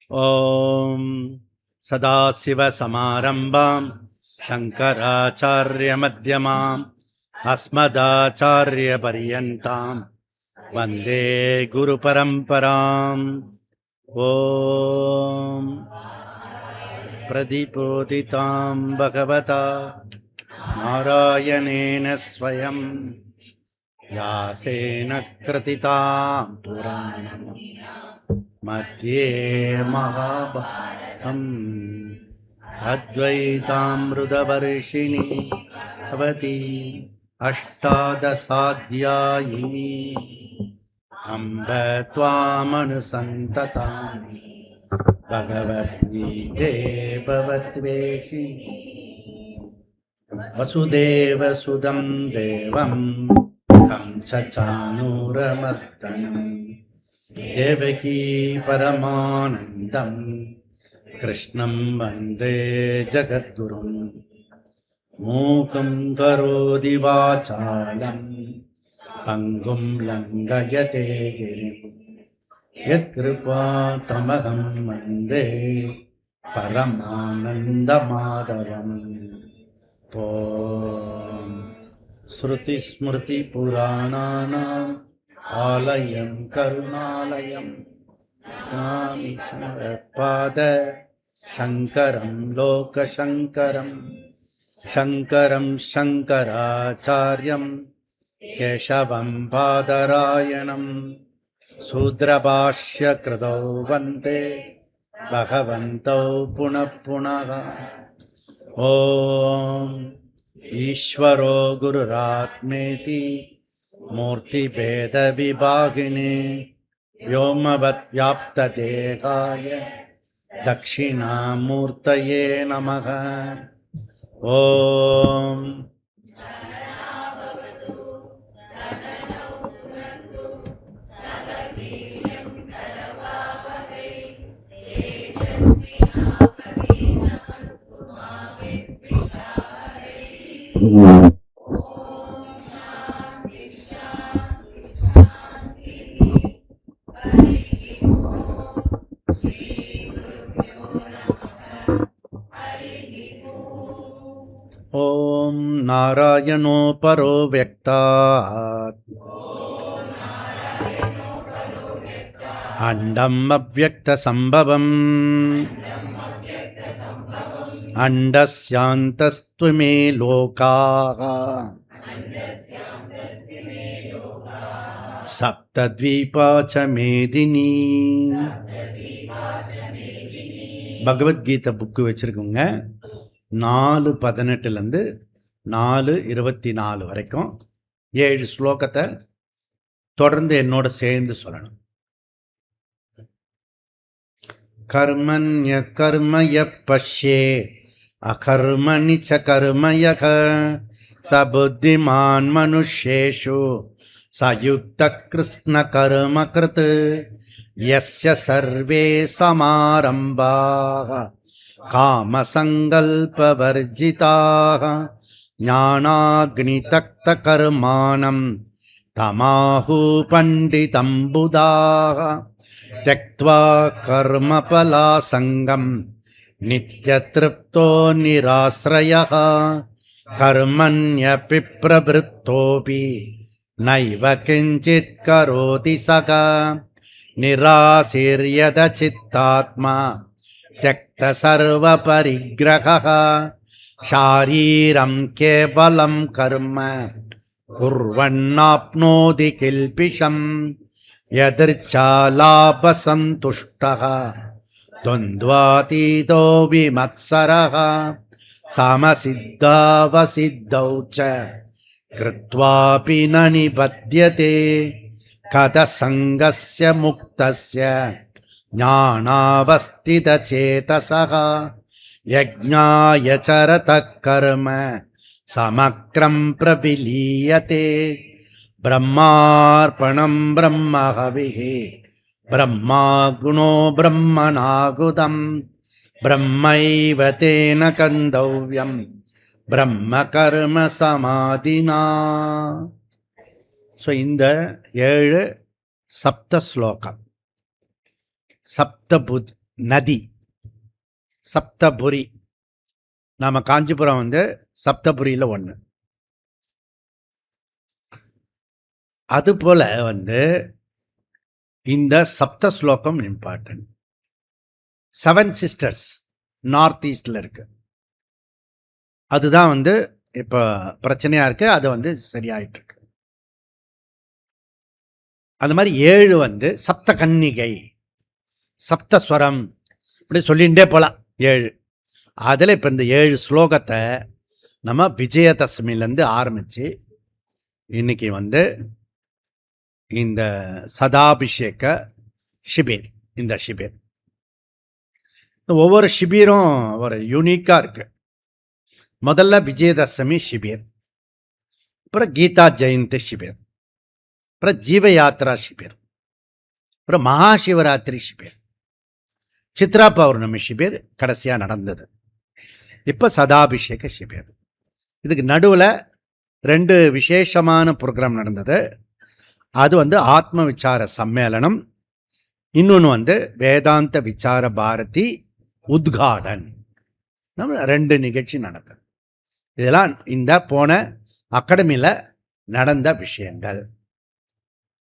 ஓம் சதாசிவசமாரம்பாம் சங்கராச்சார்யமத்யமாம் அஸ்மதாச்சார்யபர்யந்தாம் வந்தே குருபரம்பராம். ஓம் பிரதிபோதிதாம் பகவதா நாராயணேன ஸ்வயம் யாசேன க்ருதிதாம் புராணம் மத்யே மகாபாரதம் அத்வைதாம்ருதவர்ஷிணி பவதி அஷ்டாதசாத்யாயினி அம்ப த்வாமனுசந்ததாமி பகவத்கீதே பவத்வேஷிணி வசுதேவசுதம் தேவம் கம்சசானூரமர்தனம் தேவகி பரமானந்தம் கிருஷ்ணம் வந்தே ஜகத்குரும். மூகம் கரோதி வாசாலம் பங்கும் லங்கயதே கிரிம் யத்கிருபா தமகம் வந்தே பரமானந்தமாதவம். ஓம் ஸ்ருதி ஸ்மிருதி புராணானாம் ஆலயம் கருணாலயம் நமாமி பாத சங்கரம் லோகசங்கரம் சங்கரம் சங்கராச்சார்யம் கேசவம் பாதராயணம் சூத்ரபாஷ்ய கிருதோ வந்தே பகவந்தோ புனః புனः. ஓம் ஈஸ்வரோ குருராத்மேதி மூர்த்திபேத விபாகினே வ்யோமவத் வியாப்ததேகாய தக்ஷிணாமூர்த்தயே நமः. ஓம் ஓம் நாராயணோ பரோ வ்யக்தாத் அண்டம் அவ்யக்த சம்பவம் அண்டஸ்யாந்தஸ்த்வமே லோகாः சப்தத்வீபா ச மேதினி. பகவத்கீதை புக்கு வச்சுருக்கோங்க. 4:18 4:24 வரைக்கும் 7 ஸ்லோகத்தை தொடர்ந்து என்னோட சேர்ந்து சொல்லணும். கர்மண்ய கர்மய பஷ்யே அகர்மணி ச கர்மயக ச புத்திமான் மனுஷ்யேஷு சயுக்த கிருஷ்ண கர்ம கிருத் யஸ்ய சர்வே சமாரம்பாः காமசங்கல்பவர்ஜிதாः ஞானாக்னிதக்த கர்மாணம் தமாஹு பண்டிதம் புதாः த்யக்த்வா கர்மபலாசங்கம் நித்யத்ருப்தோ நிராஸ்ரயः கர்மண்யபி பிரவருத்தோபி நைவ கிஞ்சித் கரோதி சக நிராசீர்யத சித்தாத்மா த்யக்த சர்வ பரிக்ரஹः ஷாரீரம் கேவலம் கர்ம குர்வன்னாப்னோதி கில்பிஷம் யதிர்ச்சாலாபசந்துஷ்டः துவந்த்வாதீதோ விமத்சரः சமசித்தாவசித்தௌ ச கிருத்வாபி ந நிபத்யதே கதசங்கஸ்ய முக்தஸ்ய ஞானாவஸ்திதசேதசः யஜ்ஞாய சரதः கர்ம சமக்ரம் பிரவிலீயதே பிரம்மார்ப்பணம் பிரம்மஹவிः பிரம்மா குணோ பிரம்மணாகுதம் பிரம்மைவ தேன கந்தவ்யம் பிரம்ம கர்ம சமாதினா. ஸோ இந்த 7 சப்த ஸ்லோகம் சப்த நதி. சப்தபுரி, நாம் காஞ்சிபுரம் வந்து சப்தபுரியில் ஒன்று. அதுபோல் வந்து இந்த சப்த ஸ்லோகம் இம்பார்ட்டன்ட். 7 சிஸ்டர்ஸ் நார்த் ஈஸ்டில் இருக்கு. அதுதான் வந்து இப்போ பிரச்சனையாக இருக்குது. அது வந்து சரியாயிட்டு இருக்கு. அது மாதிரி 7 வந்து சப்த கன்னிகை, சப்தஸ்வரம், இப்படி சொல்லிகிட்டே போகலாம் 7. அதில் இப்போ இந்த 7 ஸ்லோகத்தை நம்ம விஜயதசமிலேருந்து ஆரம்பித்து இன்னைக்கு வந்து இந்த சதாபிஷேக ஷிபிர், இந்த ஷிபிர் ஒவ்வொரு ஷிபிரும் ஒரு யூனிக்காக இருக்கு. முதல்ல விஜயதசமி ஷிபிர், அப்புறம் கீதா ஜெயந்தி ஷிபிர், அப்புறம் ஜீவயாத்ரா ஷிபிர், அப்புறம் மகாசிவராத்திரி ஷிபிர், சித்ரா பௌர்ணமி ஷிபிர் கடைசியாக நடந்தது. இப்போ சதாபிஷேக ஷிபிர். இதுக்கு நடுவில் 2 விசேஷமான ப்ரோக்ராம் நடந்தது. அது வந்து ஆத்ம விசார சம்மேளனம், இன்னொன்று வந்து வேதாந்த விசார பாரதி உத்காடன். நம்ம 2 நிகழ்ச்சி நடந்தது. இதெல்லாம் இந்த போன அகாடமியில் நடந்த விஷயங்கள்.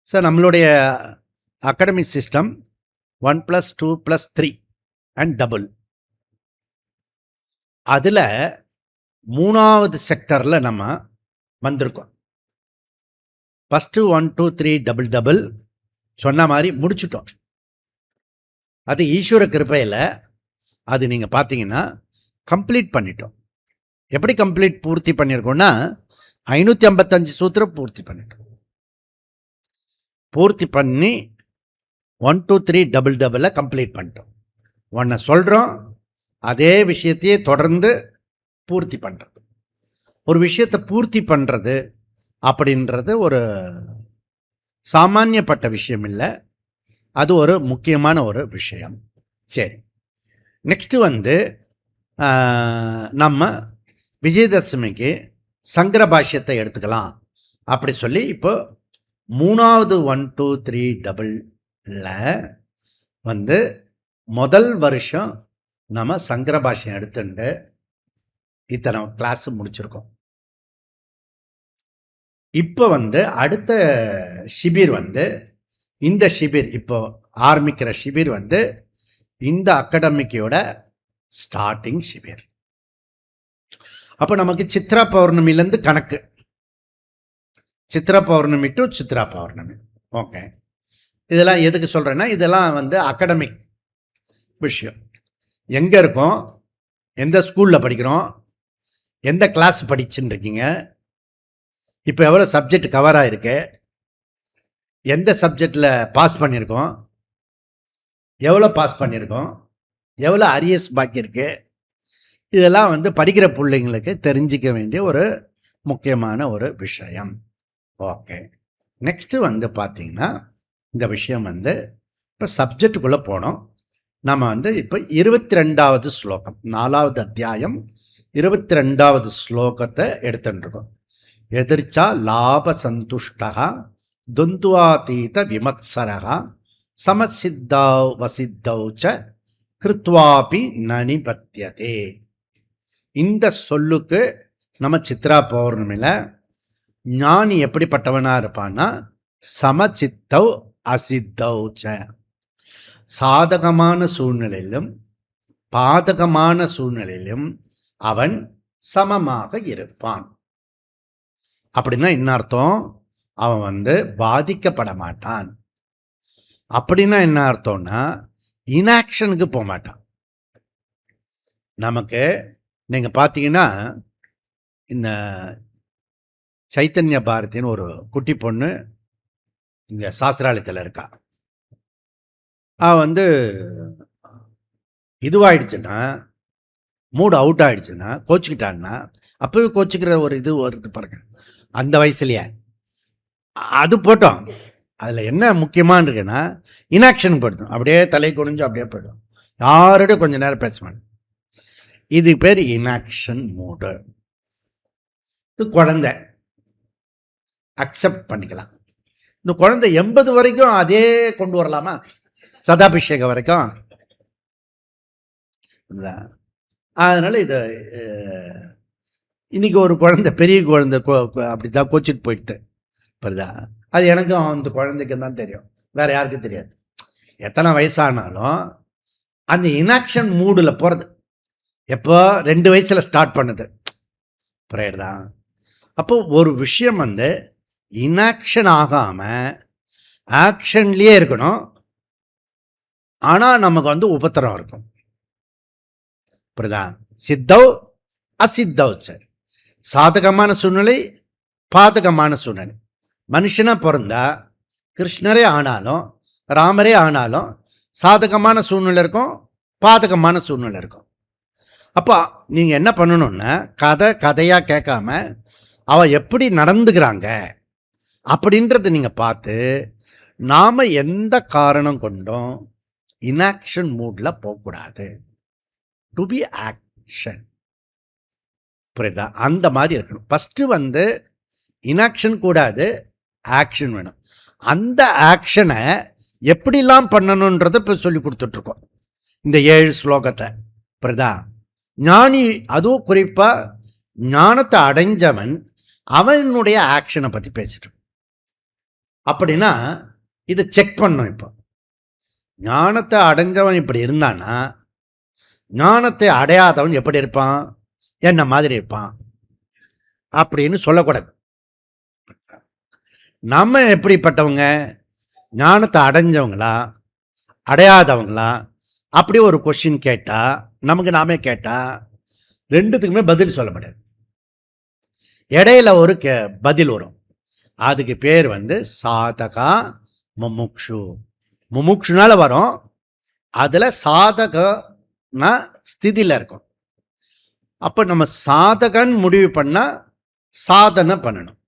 ஸோ நம்மளுடைய அகாடமி சிஸ்டம் 1+2+3 அண்ட் டபுள். அதில் 3வது செக்டரில் நம்ம வந்திருக்கோம். ஃபஸ்ட்டு 1 2 3 டபுள் டபுள் சொன்ன மாதிரி முடிச்சுட்டோம். அது ஈஸ்வர கிருபையில் அது நீங்கள் பார்த்தீங்கன்னா கம்ப்ளீட் பண்ணிட்டோம். எப்படி கம்ப்ளீட் பூர்த்தி பண்ணியிருக்கோன்னா 555 சூத்திரம் பூர்த்தி பண்ணிட்டோம். பூர்த்தி பண்ணி 1 2 3 டபுள் டபுளில் கம்ப்ளீட் பண்ணிட்டோம். ஒன்றை சொல்கிறோம், அதே விஷயத்தையே தொடர்ந்து பூர்த்தி பண்ணுறது. ஒரு விஷயத்தை பூர்த்தி பண்ணுறது அப்படின்றது ஒரு சாமானியப்பட்ட விஷயம் இல்லை, அது ஒரு முக்கியமான ஒரு விஷயம். சரி, நெக்ஸ்ட்டு வந்து நம்ம விஜயதசமிக்கு சங்கர பாஷ்யத்தை எடுத்துக்கலாம் அப்படி சொல்லி இப்போ 3வது 1 2 3 டபுளில் வந்து முதல் வருஷம் நம்ம சங்கர பாஷ்யம் எடுத்துட்டு இத்தனை கிளாஸ் முடிச்சிருக்கோம். இப்போ வந்து அடுத்த ஷிபிர் வந்து இந்த ஷிபிர் இப்போ ஆரம்பிக்கிற ஷிபிர் வந்து இந்த அகாடமிக்கோட ஸ்டார்டிங் ஷிபிர். அப்போ நமக்கு சித்ரா பௌர்ணமிலேருந்து கணக்கு, சித்ரா பௌர்ணமி டு சித்ரா பௌர்ணமி. ஓகே, இதெல்லாம் எதுக்கு சொல்கிறேன்னா இதெல்லாம் வந்து அகாடமிக் விஷயம். எங்கே இருக்கோம், எந்த ஸ்கூலில் படிக்கிறோம், எந்த கிளாஸ் படிச்சுன்னு இருக்கீங்க, இப்போ எவ்வளோ சப்ஜெக்ட் கவர் ஆகிருக்கு, எந்த சப்ஜெக்டில் பாஸ் பண்ணியிருக்கோம், எவ்வளோ பாஸ் பண்ணியிருக்கோம், எவ்வளோ அரியர்ஸ் பாக்கி இருக்குது, இதெல்லாம் வந்து படிக்கிற பிள்ளைங்களுக்கு தெரிஞ்சிக்க வேண்டிய ஒரு முக்கியமான ஒரு விஷயம். ஓகே, நெக்ஸ்ட்டு வந்து பார்த்திங்கன்னா இந்த விஷயம் வந்து இப்போ சப்ஜெக்டுக்குள்ளே போனோம். நம்ம வந்து இப்போ 22வது ஸ்லோகம், 4வது அத்தியாயம் 22வது ஸ்லோகத்தை எடுத்துட்டுருக்கோம். எதிர்ச்சா லாப சந்துஷ்டா துந்துவாதீத விமத்சரா சமசித்தௌ வசித்தௌ ச கிருத்வாபி நனிபத்தியதே. இந்த சொல்லுக்கு நம்ம சித்ரா பௌர்ணமியில் ஞானி எப்படிப்பட்டவனாக இருப்பான்னா சமசித்தௌ அசித்தௌ ச, சாதகமான சூழ்நிலையிலும் பாதகமான சூழ்நிலையிலும் அவன் சமமாக இருப்பான். அப்படின்னா என்ன அர்த்தம்? அவன் வந்து பாதிக்கப்பட மாட்டான். அப்படின்னா என்ன அர்த்தம்னா இன்ஆக்ஷனுக்கு போக மாட்டான். நமக்கு நீங்கள் பார்த்தீங்கன்னா இந்த சைத்தன்ய பாரதின்னு ஒரு குட்டி பொண்ணு இங்கே சாஸ்திராலயத்தில் இருக்கா. அவன் வந்து இதுவாகிடுச்சுன்னா, மூடு அவுட் ஆகிடுச்சுன்னா, கோச்சிக்கிட்டான்னா, அப்போவே கோச்சிக்கிற ஒரு இது வருது பாருங்க அந்த வயசுலையே. அது போட்டோம். அதில் என்ன முக்கியமான இருக்குன்னா இன்ஆக்ஷன் போயிடும். அப்படியே தலை குனிஞ்சு அப்படியே போய்டும். யாரோட கொஞ்சம் நேரம் பேச மாட்டேன். இது பேர் இன்ஆக்ஷன் மூடு. இது குழந்தை அக்செப்ட் பண்ணிக்கலாம். இந்த குழந்தை 80 வரைக்கும் அதே கொண்டு வரலாமா? சதாபிஷேகம் வரைக்கும் இதுதான். அதனால் இதை இன்றைக்கி ஒரு குழந்தை, பெரிய குழந்தை அப்படி தான் கோச்சிட்டு போயிடுது. புரியுதா? அது எனக்கும் அந்த குழந்தைக்கு தான் தெரியும், வேறு யாருக்கும் தெரியாது. எத்தனை வயசானாலும் அந்த இனாக்ஷன் மூடில் போகிறது எப்போ 2 வயசில் ஸ்டார்ட் பண்ணுது. புரியுதா? அப்போ ஒரு விஷயம் வந்து இனாக்ஷன் ஆகாமல் ஆக்ஷன்லேயே இருக்கணும். ஆனால் நமக்கு வந்து உபத்திரம் இருக்கும். புரியுதா? சித்தவ் அசித்தவ் சார், சாதகமான சூழ்நிலை, பாதகமான சூழ்நிலை. மனுஷனாக பிறந்தா கிருஷ்ணரே ஆனாலும் ராமரே ஆனாலும் சாதகமான சூழ்நிலை இருக்கும், பாதகமான சூழ்நிலை இருக்கும். அப்போ நீங்கள் என்ன பண்ணணுன்னா, கதையாக கேட்காம அவள் எப்படி நடந்துக்கிறாங்க அப்படின்றத நீங்கள் பார்த்து, நாம் எந்த காரணம் கொண்டும் இனாக்ஷன் மூடில் போகக்கூடாது. To be action. புரியுதா? அந்த மாதிரி இருக்கணும். ஃபஸ்ட்டு வந்து இனாக்ஷன் கூடாது, ஆக்ஷன் வேணும். அந்த ஆக்ஷனை எப்படிலாம் பண்ணணுன்றதை இப்போ சொல்லி கொடுத்துட்ருக்கோம் இந்த 7 ஸ்லோகத்தை. புரியுதா? ஞானி, அதுவும் குறிப்பாக ஞானத்தை அடைஞ்சவன் அவனுடைய ஆக்ஷனை பற்றி பேசிட்டு. அப்படின்னா இதை செக் பண்ணணும். இப்போ ஞானத்தை அடைஞ்சவன் இப்படி இருந்தான்னா, ஞானத்தை அடையாதவன் எப்படி இருப்பான், என்ன மாதிரி இருப்பான் அப்படின்னு சொல்லக்கூடாது. நம்ம எப்படிப்பட்டவங்க, ஞானத்தை அடைஞ்சவங்களா அடையாதவங்களா, அப்படி ஒரு கொஷின் கேட்டால், நமக்கு நாமே கேட்டால் ரெண்டுத்துக்குமே பதில் சொல்ல முடியாது. இடையில ஒரு பதில் வரும். அதுக்கு பேர் வந்து சாதகா முமுக்ஷு. முமுக்ஷுனால வரும். அதில் சாதகனா ஸ்திதியில் இருக்கும். அப்போ நம்ம சாதகன் முடிவு பண்ணால் சாதனை பண்ணணும்.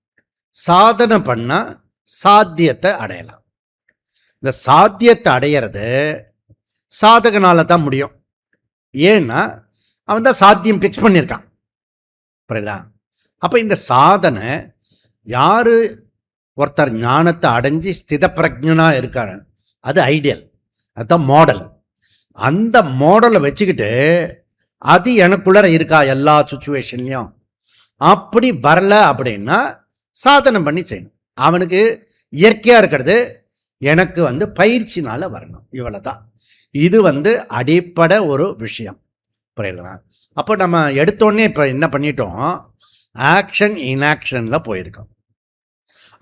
சாதனை பண்ணால் சாத்தியத்தை அடையலாம். இந்த சாத்தியத்தை அடையிறது சாதகனால தான் முடியும். ஏன்னா அவன் தான் சாத்தியம் பிக்ஸ் பண்ணியிருக்கான். புரியுதா? அப்போ இந்த சாதனை யார் ஒருத்தர் ஞானத்தை அடைஞ்சி ஸ்தித பிரஜனாக இருக்காரு, அது ஐடியல், அதுதான் மாடல். அந்த மாடலை வச்சுக்கிட்டு அது எனக்குள்ளே இருக்கா எல்லா சுச்சுவேஷன்லையும், அப்படி வரல அப்படின்னா சாதனை பண்ணி செய்யணும். அவனுக்கு இயற்கையாக இருக்கிறது, எனக்கு வந்து பயிற்சினால் வரணும். இவ்வளோ தான். இது வந்து அடிப்படை ஒரு விஷயம். புரியுதுங்களா? அப்போ நம்ம எடுத்தோடனே இப்போ என்ன பண்ணிட்டோம், ஆக்ஷன் இன்ஆக்ஷனில் போயிருக்கோம்.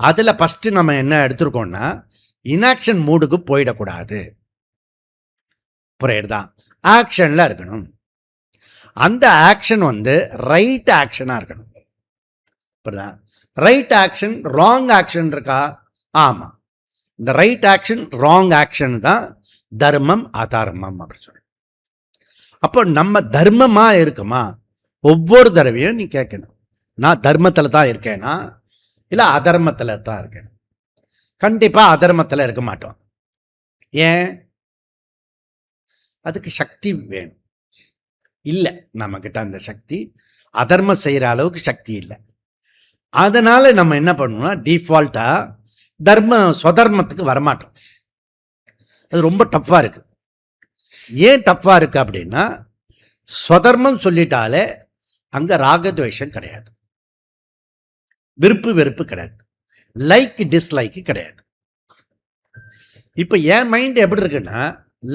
அதில் ஃபஸ்ட்டு நம்ம என்ன எடுத்துருக்கோம்னா, இன்ஆக்ஷன் மூடுக்கு போயிடக்கூடாது. புரியுதா? ஆக்ஷனில் இருக்கணும். அந்த ஆக்ஷன் வந்து ரைட் ஆக்ஷனாக இருக்கணும். புரியுதா? ரைட் ஆக்ஷன், ராங் ஆக்ஷன் இருக்கா? ஆமாம். இந்த ரைட் ஆக்ஷன் ராங் ஆக்ஷன் தான் தர்மம் அதர்மம் அப்படின்னு சொல்லி. அப்போ நம்ம தர்மமாக இருக்குமா, ஒவ்வொரு தடவையும் நீ கேட்கணும், நான் தர்மத்தில் தான் இருக்கேனா இல்லை அதர்மத்தில் தான் இருக்கேன். கண்டிப்பாக அதர்மத்தில் இருக்க மாட்டோம். ஏன்? அதுக்கு சக்தி வேணும். இல்லை, நம்மக்கிட்ட அந்த சக்தி, அதர்மம் செய்கிற அளவுக்கு சக்தி இல்லை. அதனால் நம்ம என்ன பண்ணணும்னா, டிஃபால்ட்டாக ஸ்வதர்மத்துக்கு வரமாட்டோம். அது ரொம்ப டஃப்பாக இருக்குது. ஏன் டஃப்பாக இருக்குது அப்படின்னா, ஸ்வதர்மம் சொல்லிட்டாலே அங்கே ராகத்வேஷம் கிடையாது, விருப்பு வெறுப்பு கிடையாது, லைக் டிஸ்லைக்கு கிடையாது. இப்போ என் மைண்ட் எப்படி இருக்குன்னா,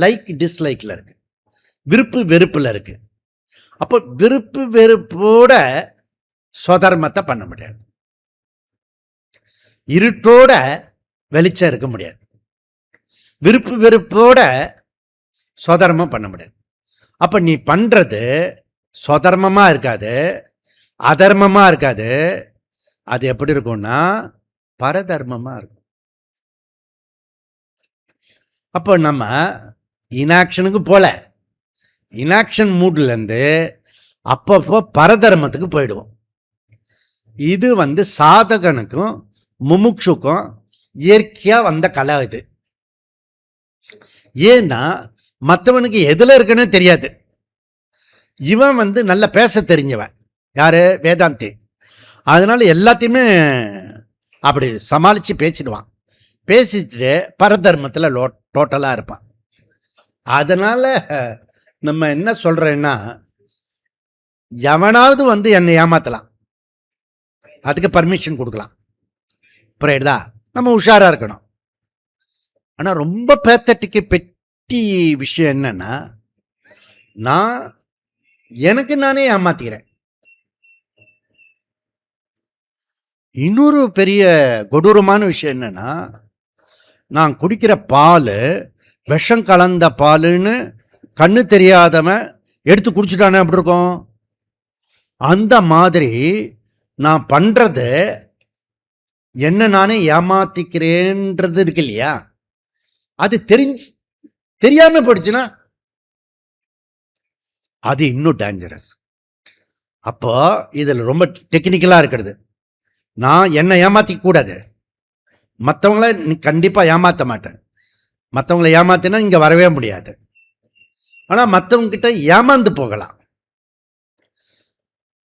லைக் டிஸ்லைக்கில் இருக்கு, விருப்பு வெறுப்பில் இருக்கு. அப்போ விருப்பு வெறுப்போட ஸ்வதர்மத்தை பண்ண முடியாது, இருட்டோட வெளிச்சம் இருக்க முடியாது, விருப்பு வெறுப்போட ஸ்வதர்மம் பண்ண முடியாது. அப்போ நீ பண்ணுறது ஸ்வதர்மமாக இருக்காது, அதர்மமாக இருக்காது. அது எப்படி இருக்கும்னா பரதர்மமாக இருக்கும். அப்போ நம்ம இன்ஆக்ஷனுக்கு போல, இன்ஆக்ஷன் மூட்லேருந்து அப்பப்போ பரதர்மத்துக்கு போயிடுவோம். இது வந்து சாதகனுக்கும் முமுட்சுக்கும் இயற்கையாக வந்த கலை இது. ஏன்னா மற்றவனுக்கு எதில் இருக்குன்னு தெரியாது. இவன் வந்து நல்லா பேச தெரிஞ்சவன், யார்? வேதாந்தி. அதனால எல்லாத்தையுமே அப்படி சமாளித்து பேசிடுவான். பேசிட்டு பரதர்மத்தில் டோட்டலாக இருப்பான். அதனால் நம்ம என்ன சொல்றேன்னா, எவனாவது வந்து என்னை ஏமாத்தலாம், அதுக்கு பர்மிஷன் கொடுக்கலாம். புரியுதா? நம்ம உஷாரா இருக்கணும். ஆனா ரொம்ப பேத்தட்டிக்கு பெட்டி விஷயம் என்னன்னா, நான் எனக்கு நானே ஏமாத்திக்கிறேன். இன்னொரு பெரிய கொடூரமான விஷயம் என்னன்னா, நான் குடிக்கிற பால் விஷம் கலந்த பாலுன்னு கண்ணு தெரியாதவன் எடுத்து குடிச்சிட்டானே அப்படி இருக்கும். அந்த மாதிரி நான் பண்றது என்ன நானே ஏமாத்திக்கிறேன்றது இருக்கு இல்லையா, அது தெரியாம போயிடுச்சுன்னா அது இன்னும் டேஞ்சரஸ். அப்போ இதில் ரொம்ப டெக்னிக்கலாக இருக்கிறது. நான் என்னை ஏமாத்திக்க கூடாது, மற்றவங்கள கண்டிப்பாக ஏமாற்ற மாட்டேன். மற்றவங்களை ஏமாத்தினா இங்கே வரவே முடியாது. ஆனால் மற்றவங்க கிட்ட ஏமாந்து போகலாம்.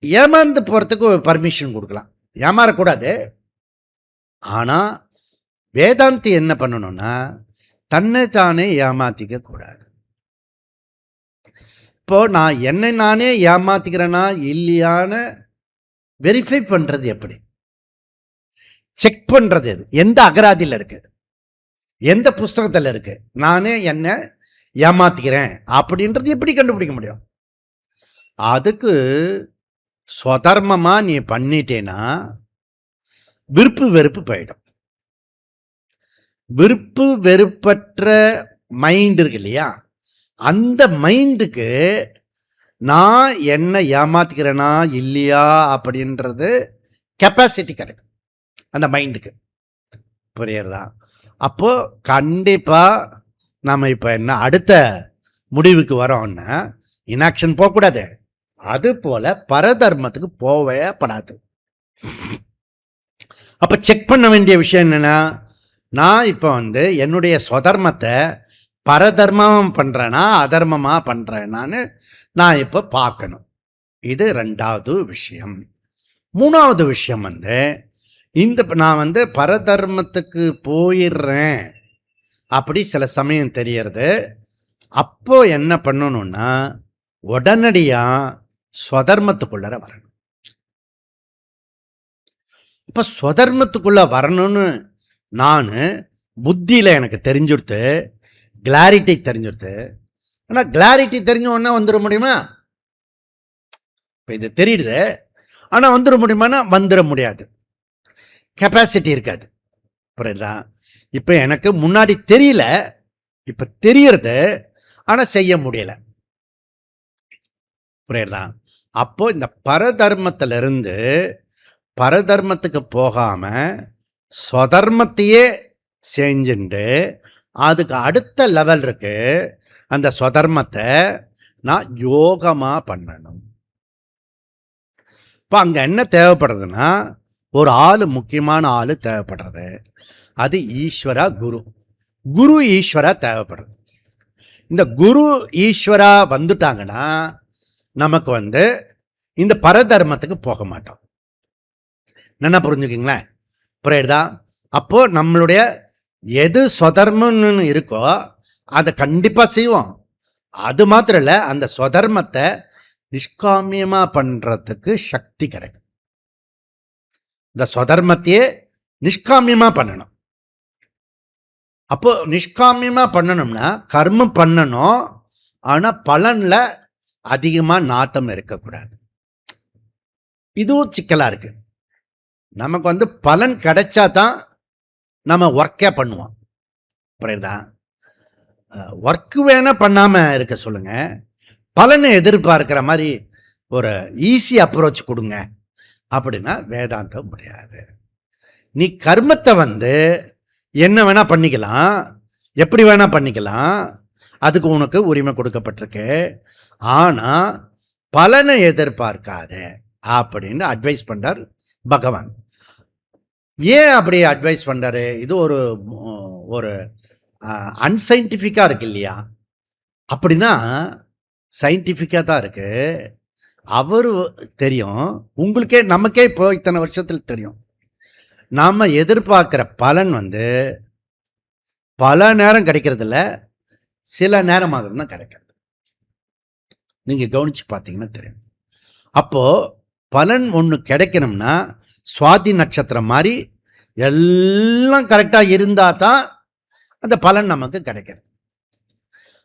ஏமாந்து போகிறதுக்கு ஒரு பர்மிஷன் கொடுக்கலாம், ஏமாறக்கூடாது. ஆனால் வேதாந்தி என்ன பண்ணணும்னா, தன்னை தானே ஏமாத்திக்க கூடாது. இப்போ நான் என்னை நானே ஏமாத்திக்கிறேன்னா இல்லையான்னு வெரிஃபை பண்ணுறது எப்படி, செக் பண்ணுறது எது, எந்த அகராதியில் இருக்கு, எந்த புஸ்தகத்தில் இருக்கு நானே என்ன ஏமாத்திக்கிறேன் அப்படின்றது எப்படி கண்டுபிடிக்க முடியும்? அதுக்கு சுதர்மமாக நீ பண்ணிட்டேன்னா விருப்பு வெறுப்பு போயிடும். விருப்பு வெறுப்பற்ற மைண்ட் இருக்கு இல்லையா, அந்த மைண்டுக்கு நான் என்ன ஏமாத்திக்கிறேனா இல்லையா அப்படின்றது கெப்பாசிட்டி கிடைக்கும் அந்த மைண்டுக்கு. புரியுறதா? அப்போ கண்டிப்பா நம்ம இப்போ என்ன அடுத்த முடிவுக்கு வரோம்னா, இன்ஆக்ஷன் போகக்கூடாது, அது போல பரதர்மத்துக்கு போவே படாது. அப்ப செக் பண்ண வேண்டிய விஷயம் என்னன்னா, நான் இப்போ வந்து என்னுடைய சுதர்மத்தை பரதர்மம் பண்றேனா அதர்மமா பண்றேனான்னு நான் இப்போ பார்க்கணும். இது 2வது விஷயம். 3வது விஷயம் வந்து, இந்த நான் வந்து பரதர்மத்துக்கு போயிடுறேன் அப்படி சில சமயம் தெரியறது. அப்போ என்ன பண்ணணும்னா, உடனடியா ஸ்வதர்மத்துக்குள்ளர வரணும். இப்ப ஸ்வதர்மத்துக்குள்ள வரணும்னு நான் புத்தியில எனக்கு தெரிஞ்சுடுத்து, கிளாரிட்டி தெரிஞ்சுடுத்து. ஆனா கிளாரிட்டி தெரிஞ்ச உடனே வந்துட முடியுமா? இப்போ இது தெரியுது, ஆனா வந்துட முடியுமானா வந்துட முடியாது, கெப்பாசிட்டி இருக்காது. புரியுதா? இப்போ எனக்கு முன்னாடி தெரியல, இப்ப தெரியறது, ஆனா செய்ய முடியல. புரியுதா? அப்போ இந்த பரதர்மத்திலிருந்து பரதர்மத்துக்கு போகாம ஸ்வதர்மத்தையே செஞ்சுண்டு அதுக்கு அடுத்த லெவல் இருக்கு, அந்த ஸ்வதர்மத்தை நான் யோகமா பண்ணணும். இப்போ அங்க என்ன தேவைப்படுறதுன்னா, ஒரு ஆள், முக்கியமான ஆள் தேவைப்படுறது. அது ஈஸ்வரா குரு. குரு ஈஸ்வரா தேவைப்படுறது. இந்த குரு ஈஸ்வரா வந்துட்டாங்கன்னா நமக்கு வந்து இந்த பரதர்மத்துக்கு போக மாட்டோம். என்ன புரிஞ்சுக்கிங்களேன்? புரியுதா? அப்போ நம்மளுடைய எது ஸ்வதர்மம்னு இருக்கோ அதை கண்டிப்பா செய்வோம். அது மாத்திரம் இல்லை, அந்த ஸ்வதர்மத்தை நிஷ்காமியமா பண்றதுக்கு சக்தி கிடைக்கும். இந்த ஸ்வதர்மத்தையே நிஷ்காமியமா பண்ணணும். அப்போ நிஷ்காமியமா பண்ணணும்னா கர்மம் பண்ணணும், ஆனா பலன்ல அதிகமா நாட்டம் இருக்கக்கூடாது. இதுவும் சிக்கலா இருக்கு. நமக்கு வந்து பலன் கிடைச்சா தான் நம்ம ஒர்க்கே பண்ணுவோம். புரியுதா? ஒர்க்கு வேணா பண்ணாம இருக்க சொல்லுங்க, பலனை எதிர்பார்க்கிற மாதிரி ஒரு ஈஸி அப்ரோச் கொடுங்க அப்படின்னா வேதாந்தம் முடியாது. நீ கர்மத்தை வந்து என்ன வேணா பண்ணிக்கலாம், எப்படி வேணா பண்ணிக்கலாம், அதுக்கு உனக்கு உரிமை கொடுக்கப்பட்டிருக்கு. ஆனா பலனை எதிர்பார்க்காத அப்படின்னு அட்வைஸ் பண்றார் பகவான். ஏன் அப்படி அட்வைஸ் பண்றாரு? இது ஒரு ஒரு அன்சைன்டிஃபிக்கா இருக்கு இல்லையா? அப்படின்னா சயின்டிஃபிக்கா தான் இருக்கு. அவரு தெரியும், உங்களுக்கே நமக்கே இப்போ இத்தனை வருஷத்தில் தெரியும், நாம எதிர்பார்க்கிற பலன் வந்து பல நேரம் கிடைக்கிறது இல்லை, சில நேரம் மாதிரி தான் கிடைக்கிறது. நீங்கள் கவனித்து பார்த்தீங்கன்னா தெரியும். அப்போது பலன் ஒன்று கிடைக்கணும்னா சுவாதி நட்சத்திரம் மாதிரி எல்லாம் கரெக்டாக இருந்தால் தான் அந்த பலன் நமக்கு கிடைக்கிறது.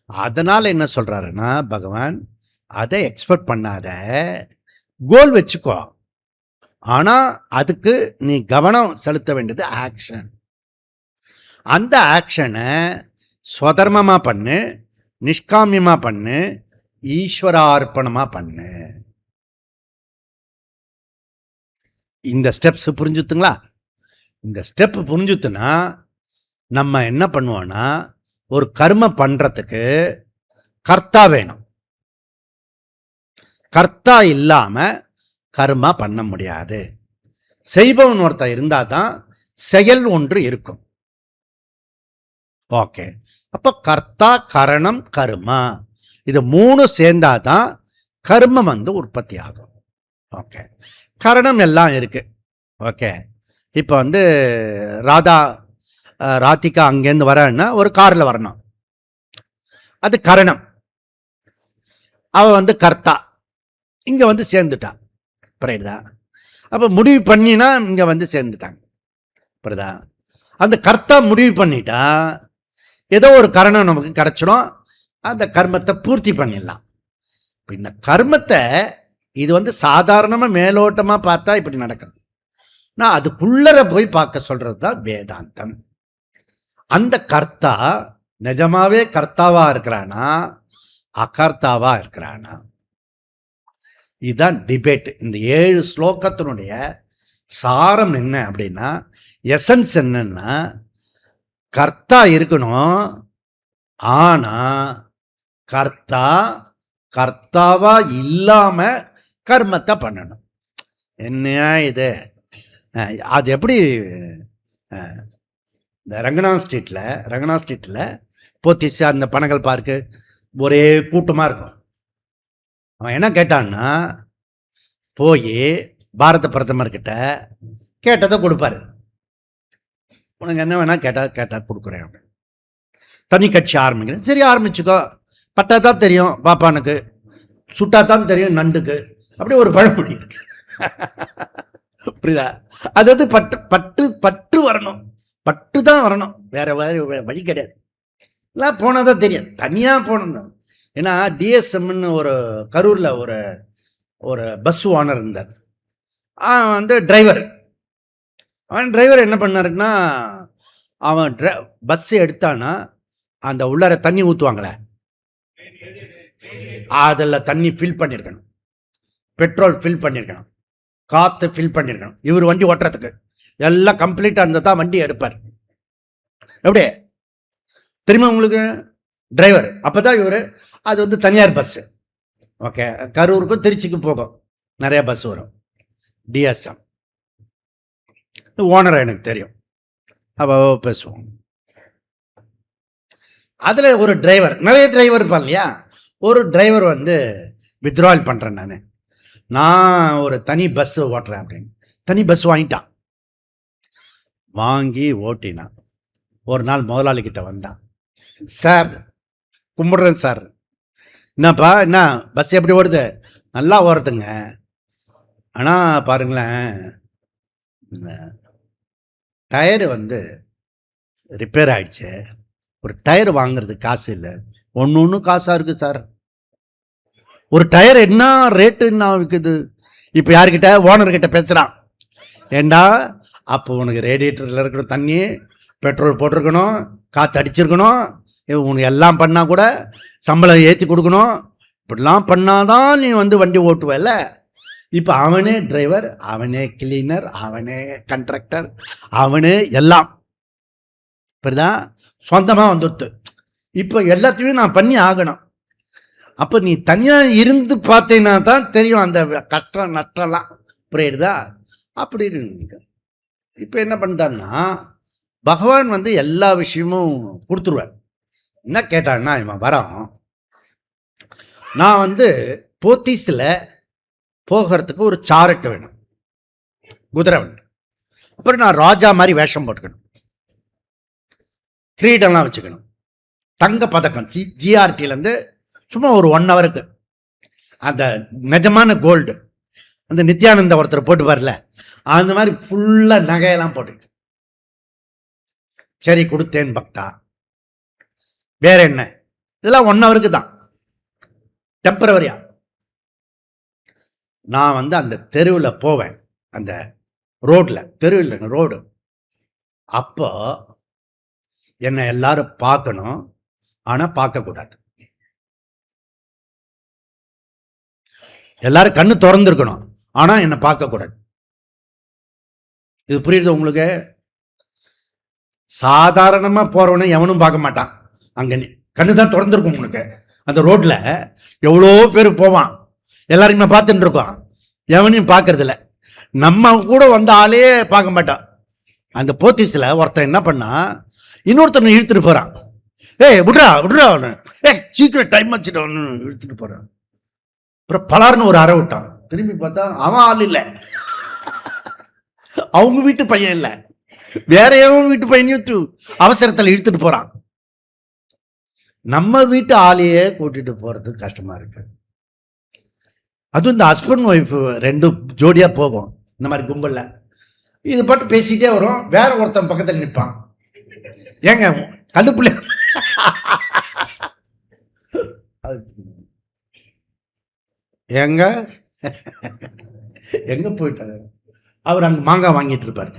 அதனால் என்ன சொல்கிறாருன்னா பகவான், அதை எக்ஸ்பெக்ட் பண்ணாத, கோல் வச்சுக்கோ, ஆனால் அதுக்கு நீ கவனம் செலுத்த வேண்டியது ஆக்ஷன். அந்த ஆக்ஷனை ஸ்வதர்மமாக பண்ணு, நிஷ்காமியமாக பண்ணு, ஈஸ்வரார்ப்பணமாக பண்ணு. இந்த ஸ்டெப்ஸ் புரிஞ்சுத்துங்களா? இந்த ஸ்டெப் புரிஞ்சுத்துனா நம்ம என்ன பண்ணுவோன்னா, ஒரு கர்ம பண்ணுறதுக்கு கர்த்தா வேணும். கர்த்தா இல்லாமல் கர்மா பண்ண முடியாது. செய்பவன் ஒருத்தர் இருந்தால் தான் செயல் ஒன்று இருக்கும். ஓகே, அப்போ கர்த்தா, கரணம், கர்மா, இது 3 சேர்ந்தாதான் கர்மம் வந்து உற்பத்தி ஆகும். ஓகே, கரணம் எல்லாம் இருக்கு. ஓகே, இப்போ வந்து ராதிகா அங்கேருந்து வரன்னா ஒரு காரில் வரணும், அது கரணம். அவள் வந்து கர்த்தா இங்கே வந்து சேர்ந்துட்டான், புரியுதா? அப்போ முடிவு பண்ணினா இங்கே வந்து சேர்ந்துட்டாங்க, புரியுதா? அந்த கர்த்தா முடிவு பண்ணிட்டா ஏதோ ஒரு கரணம் நமக்கு கிடச்சிடும், அந்த கர்மத்தை பூர்த்தி பண்ணிடலாம். இப்போ இந்த கர்மத்தை இது வந்து சாதாரணமாக மேலோட்டமாக பார்த்தா இப்படி நடக்கிறது. நான் அதுக்குள்ளர போய் பார்க்க சொல்கிறது தான் வேதாந்தம். அந்த கர்த்தா நிஜமாவே கர்த்தாவா இருக்கிறானா, அகர்த்தாவா இருக்கிறானா? இதுதான் டிபேட். இந்த 7 ஸ்லோகத்தினுடைய சாரம் என்ன அப்படின்னா, எசன்ஸ் என்னன்னா, கர்த்தா இருக்கணும், ஆனா கர்த்தா கர்த்தாவா இல்லாம கர்மத்தை பண்ணணும். என்னையா இது? அது எப்படி? இந்த ரங்கநாத் ஸ்ட்ரீட்டில் போத்திஸ் அந்த பனகல் பார்க்கு ஒரே கூட்டமாக இருக்கும். அவன் என்ன கேட்டான்னா, போய் பாரத பிரதமர்கிட்ட கேட்டதை கொடுப்பாரு. உனக்கு என்ன வேணா கேட்டால் கொடுக்குறேன் அப்படின்னு. தனி கட்சி ஆரம்பிக்கிறேன், சரி ஆரம்பிச்சுக்கோ, பட்டா தான் தெரியும் பாப்பானுக்கு, சுட்டா தான் தெரியும் நண்டுக்கு, அப்படி ஒரு பழமொழி இருக்கு. புரியுதா? அதாவது பட்டு வரணும், பட்டு தான் வரணும், வேற வழி கிடையாது. எல்லாம் போனால் தான் தெரியும், தனியாக போகணும். ஏன்னா டிஎஸ்எம்னு ஒரு கரூரில் ஒரு பஸ் ஓனர் இருந்தார். வந்து டிரைவர், அவன் டிரைவர் என்ன பண்ணாருன்னா, அவன் பஸ் எடுத்தானா அந்த உள்ளார தண்ணி ஊற்றுவாங்களே, அதில் தண்ணி ஃபில் பண்ணியிருக்கணும், பெட்ரோல் ஃபில் பண்ணியிருக்கணும், காற்று ஃபில் பண்ணியிருக்கணும். இவர் வண்டி ஓட்டுறதுக்கு எல்லாம் கம்ப்ளீட்டாக இருந்தால் தான் வண்டி எடுப்பார். எப்படி தெரியுமா உங்களுக்கு? டிரைவர். அப்போ தான் இவர், அது வந்து தனியார் பஸ்ஸு. ஓகே, கரூருக்கும் திருச்சிக்கும் போகும், நிறைய பஸ் வரும், டிஎஸ்எம். ஓனரை எனக்கு தெரியும், அப்போ பேசுவோம். அதில் ஒரு டிரைவர், நிறைய டிரைவர் இருப்பான் இல்லையா, ஒரு டிரைவர் வந்து வித்ட்ரால் பண்ணுறேன், நான் ஒரு தனி பஸ் ஓட்டுறேன் அப்படின்னு தனி பஸ் வாங்கி ஓட்டினான். ஒரு நாள் முதலாளிகிட்ட வந்தான், சார் கும்பிட்றேன் சார், என்னப்பா என்ன பஸ் எப்படி ஓடுது? நல்லா ஓடுதுங்க, ஆனால் பாருங்களேன், இந்த டயரு வந்து ரிப்பேர் ஆகிடுச்சு, ஒரு டயர் வாங்குறதுக்கு காசு இல்லை. ஒன்று காசாக இருக்குது சார், ஒரு டயர் என்ன ரேட்டு என்ன விற்குது? இப்போ யார்கிட்ட? ஓனர்கிட்ட பேசுகிறான். ஏண்டா, அப்போ உனக்கு ரேடியேட்டரில் இருக்கிற தண்ணி பெட்ரோல் போட்டிருக்கணும், காற்று அடிச்சிருக்கணும், உனக்கு எல்லாம் பண்ணால் கூட சம்பளம் ஏற்றி கொடுக்கணும், இப்படிலாம் பண்ணாதான் நீ வந்து வண்டி ஓட்டுவல. இப்போ அவனே டிரைவர், அவனே கிளீனர், அவனே கண்ட்ராக்டர், அவனே எல்லாம், இப்படிதான் சொந்தமாக வந்துடுத்து. இப்போ எல்லாத்தையுமே நான் பண்ணி ஆகணும். அப்போ நீ தனியாக இருந்து பார்த்தீங்கன்னா தான் தெரியும் அந்த கஷ்டம் நஷ்டம்லாம், புரியுதா? அப்படின்னு இப்போ என்ன பண்ணிட்டான்னா, பகவான் வந்து எல்லா விஷயமும் கொடுத்துருவார். என்ன கேட்டான்னா, இவன் வரான், நான் வந்து போத்தீஸில் போகிறதுக்கு ஒரு சாரட்டு வேணும், குதிரை வேணும். அப்புறம் நான் ராஜா மாதிரி வேஷம் போட்டுக்கணும், கிரீடம்லாம் வச்சுக்கணும், தங்க பதக்கம் ஜிஆர்டிலேருந்து சும்மா ஒரு 1 ஹவருக்கு அந்த நிஜமான கோல்டு, அந்த நித்யானந்த ஒருத்தர் போட்டு வரல, அந்த மாதிரி ஃபுல்லாக நகையெல்லாம் போட்டுட்டு சரி கொடுத்தேன் பக்தா. வேற என்ன, இதெல்லாம் 1 ஹவருக்கு தான், டெம்பரவரியா. நான் வந்து அந்த தெருவில் போவேன், அந்த ரோட்டில், தெருவில் ரோடு. அப்போ என்னை எல்லாரும் பார்க்கணும், ஆனால் பார்க்கக்கூடாது. எல்லாரும் கண்ணு திறந்துருக்கணும், ஆனால் என்னை பார்க்கக்கூடாது. இது புரியுது உங்களுக்கு? சாதாரணமாக போகிறவனே எவனும் பார்க்க மாட்டான். அங்கே கண்ணு தான் திறந்துருக்கும் உனக்கு. அந்த ரோட்டில் எவ்வளோ பேர் போவான், எல்லாருமே பார்த்துட்டு இருக்கோம், எவனையும் பார்க்கறதில்ல. நம்ம கூட வந்த ஆளே பார்க்க மாட்டான். அந்த போத்தீஸில் ஒருத்தன் என்ன பண்ணா, இன்னொருத்தனை இழுத்துட்டு போகிறான். விட்றா விட்றா அவனு, சீக்கிரம் டைம் வச்சுட்டு இழுத்துட்டு போகிறான். அப்புறம் பலார்னு ஒரு அறை விட்டான். திரும்பி பார்த்தா அவன் ஆள் இல்லை, அவங்க வீட்டு பையன் இல்லை, வேற எவன் வீட்டு பையனையும் அவசரத்தில் இழுத்துட்டு போகிறான். நம்ம வீட்டு ஆளையே கூட்டிட்டு போறது கஷ்டமா இருக்கு. அதுவும் இந்த ஹஸ்பண்ட் ஒய்ஃப் 2 ஜோடியா போகும் இந்த மாதிரி கும்பல்ல, இது பாட்டு பேசிட்டே வரும், வேற ஒருத்தன் பக்கத்தில் நிற்பான். ஏங்க கடுப்புல எங்க எங்க போயிட்டாரு, அவர் அங்க மாங்காய் வாங்கிட்டு இருப்பாரு.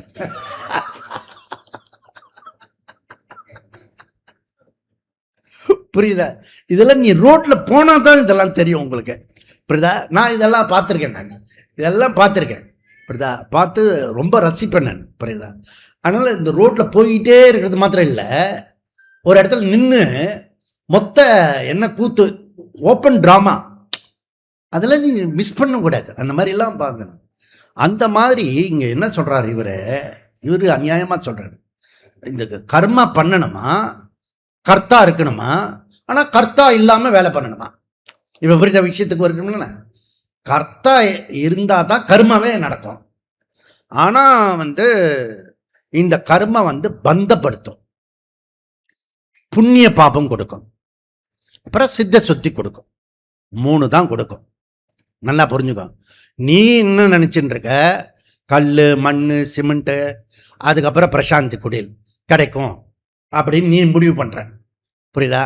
புரியுதா? இதெல்லாம் நீ ரோட்ல போனா தான் இதெல்லாம் தெரியும் உங்களுக்கு. புரியுதா? நான் இதெல்லாம் பார்த்துருக்கேன், நான் இதெல்லாம் பார்த்துருக்கேன். புரியுதா? பார்த்து ரொம்ப ரசிப்பேன் நான். புரியுதா? அதனால இந்த ரோட்ல போயிட்டே இருக்கிறது மாத்திரம் இல்லை, ஒரு இடத்துல நின்று மொத்த என்ன கூத்து, ஓப்பன் டிராமா, அதெல்லாம் நீ மிஸ் பண்ணக்கூடாது. அந்த மாதிரிலாம் பார்க்கணும். அந்த மாதிரி இங்கே என்ன சொல்கிறார் இவர் அநியாயமாக சொல்கிறாரு. இந்த கர்மா பண்ணணுமா, கர்த்தா இருக்கணுமா, ஆனால் கர்த்தா இல்லாமல் வேலை பண்ணணுமா? இப்போ புரிஞ்ச விஷயத்துக்கு இருக்கணும்ல, கர்த்தா இருந்தால் தான் கர்மாவே நடக்கும். ஆனால் இந்த கர்மா பந்தப்படுத்தும், புண்ணிய பாபம் கொடுக்கும், அப்புறம் சித்த சுத்தி கொடுக்கும். 3 தான் கொடுக்கும். நல்லா புரிஞ்சுக்கோ. நீ இன்னும் நினச்சின்னு இருக்க கல் மண் சிமெண்ட்டு அதுக்கப்புறம் பிரசாந்தி குடில் கிடைக்கும் அப்படின்னு நீ முடிவு பண்ற. புரியுதா?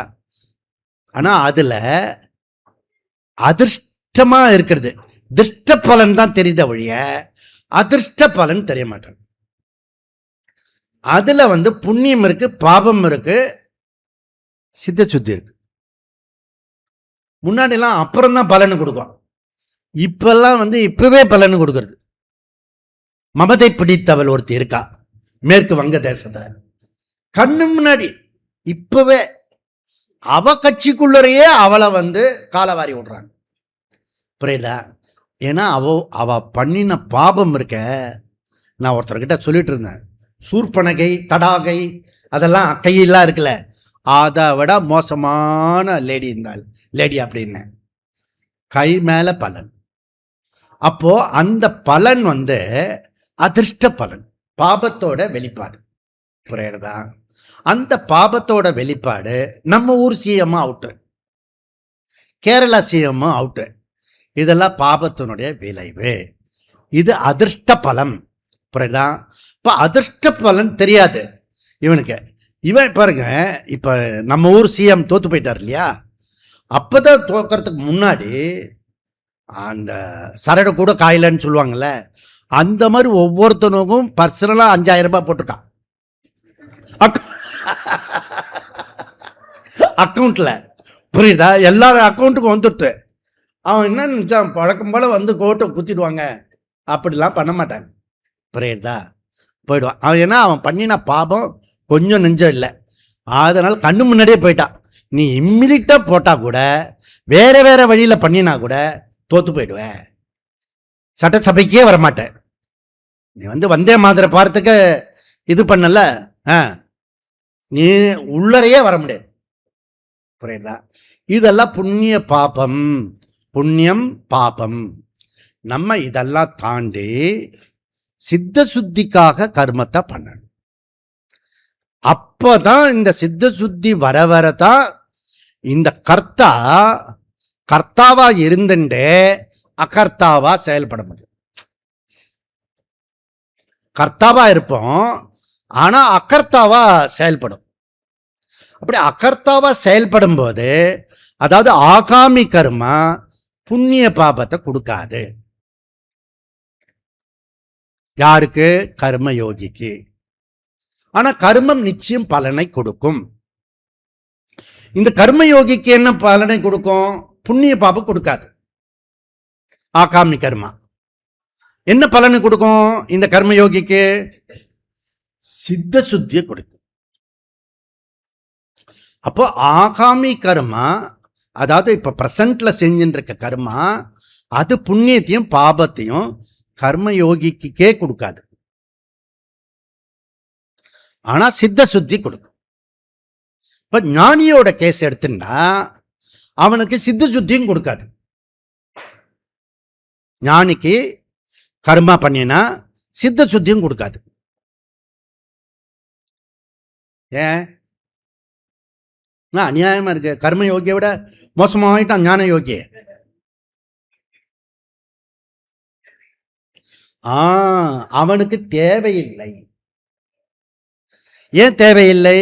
ஆனால் அதில் அதிர்ஷ்டமா இருக்கிறது திருஷ்ட பலன் தான் தெரியுத ஒழிய அதிர்ஷ்ட பலன் தெரிய மாட்டேன். அதுல புண்ணியம் இருக்கு, பாபம் இருக்கு, சித்த சுத்தி இருக்கு. முன்னாடிலாம் அப்புறம் தான் பலன் கொடுக்கும், இப்பெல்லாம் இப்பவே பலன் கொடுக்கறது. மமதை பிடித்தவள் ஒருத்தி இருக்கா மேற்கு வங்க தேசத்துல, கண்ணு முன்னாடி இப்பவே அவ கட்சிக்குள்ளரையே அவளை காலவாரி விடுறாங்க. புரியுதா? ஏன்னா அவ பண்ணின பாபம் இருக்க. நான் ஒருத்தர்கிட்ட சொல்லிட்டு இருந்தேன், சூர்பனகை தடாகை அதெல்லாம் கையெல்லாம் இருக்குல்ல, அதை விட மோசமான லேடி இருந்தால் லேடி அப்படின்னு கை மேல பலன். அப்போ அந்த பலன் அதிர்ஷ்ட பலன், பாபத்தோட வெளிப்பாடு. புரியுறதா? அந்த பாபத்தோட வெளிப்பாடு நம்ம ஊர் CM out, Kerala CM out, இதெல்லாம் பாபத்தினுடைய விளைவு. இது அதிர்ஷ்ட பலம். புரியுதா? இப்போ அதிர்ஷ்ட பலன் தெரியாது இவனுக்கு. இவன் பாருங்க, இப்போ நம்ம ஊர் சிஎம் தோத்து போயிட்டார் இல்லையா, அப்போதான் தோக்கிறதுக்கு முன்னாடி அந்த சரடு கூட காயிலன்னு சொல்லுவாங்கல்ல, அந்த மாதிரி ஒவ்வொருத்தனுக்கும் பர்சனலாக 5000 ரூபாய் போட்டிருக்கான் அக்கௌண்ட்ல. புரியுதா? எல்லாரும் அக்கௌண்ட்டுக்கும் வந்துடுத்து. அவன் என்ன நினச்சான், பழக்கம் போல கோட்டை குத்திடுவாங்க, அப்படிலாம் பண்ண மாட்டாங்க. புரியுதா? போயிடுவான் அவன். ஏன்னா அவன் பண்ணின பாபம் கொஞ்சம் நெஞ்சம் இல்லை, அதனால் கண்ணு முன்னாடியே போயிட்டான். நீ இம்மிடியட்டாக போட்டால் கூட வேற வேற வழியில் பண்ணினா கூட தோத்து போயிடுவேன், சட்டசபைக்கே வரமாட்டேன். நீ வந்தே மாதிரி பார்த்துக்க இது பண்ணல, நீ உள்ளறையே வர முடியாது. புரியுதா? இதெல்லாம் புண்ணிய பாபம், புண்ணியம் பாபம். நம்ம இதெல்லாம் தாண்டி சித்த சுத்திக்காக கர்மத்தை பண்ணணும். அப்பதான் இந்த சித்த சுத்தி வர வரதான் இந்த கர்த்தா கர்த்தாவா இருந்துட்டே அகர்த்தாவா செயல்பட முடியும். கர்த்தாவா இருப்போம், ஆனா அகர்த்தாவா செயல்படும். அப்படி அகர்த்தாவா செயல்படும் போது, அதாவது ஆகாமி கர்மா புண்ணிய பாபத்தை கொடுக்காது. யாருக்கு? கர்மயோகிக்கு. ஆனா கர்மம் நிச்சயம் பலனை கொடுக்கும். இந்த கர்மயோகிக்கு என்ன பலனை கொடுக்கும்? புண்ணிய பாபம் கொடுக்காது. ஆகாமி கர்மா என்ன பலனை கொடுக்கும்? இந்த கர்மயோகிக்கு சித்த சுத்தியை கொடுக்கும். அப்போ ஆகாமி கர்மா, அதாவது இப்ப பிரசன்ட்ல செஞ்சுட்டு இருக்க கர்மா, அது புண்ணியத்தையும் பாபத்தையும் கர்மயோகிக்கே கொடுக்காது. ஆனா சித்த சுத்தி கொடுக்கும். இப்ப ஞானியோட கேஸ் எடுத்துட்டா அவனுக்கு சித்த சுத்தியும் கொடுக்காது. ஞானிக்கு கர்மா பண்ணினா சித்த சுத்தியும் கொடுக்காது. ஏன்? அநியாயமா இருக்கு. கர்ம யோகியை விட மோசமாயிட்டான் ஞான யோகி. அவனுக்கு தேவையில்லை. ஏன் தேவையில்லை?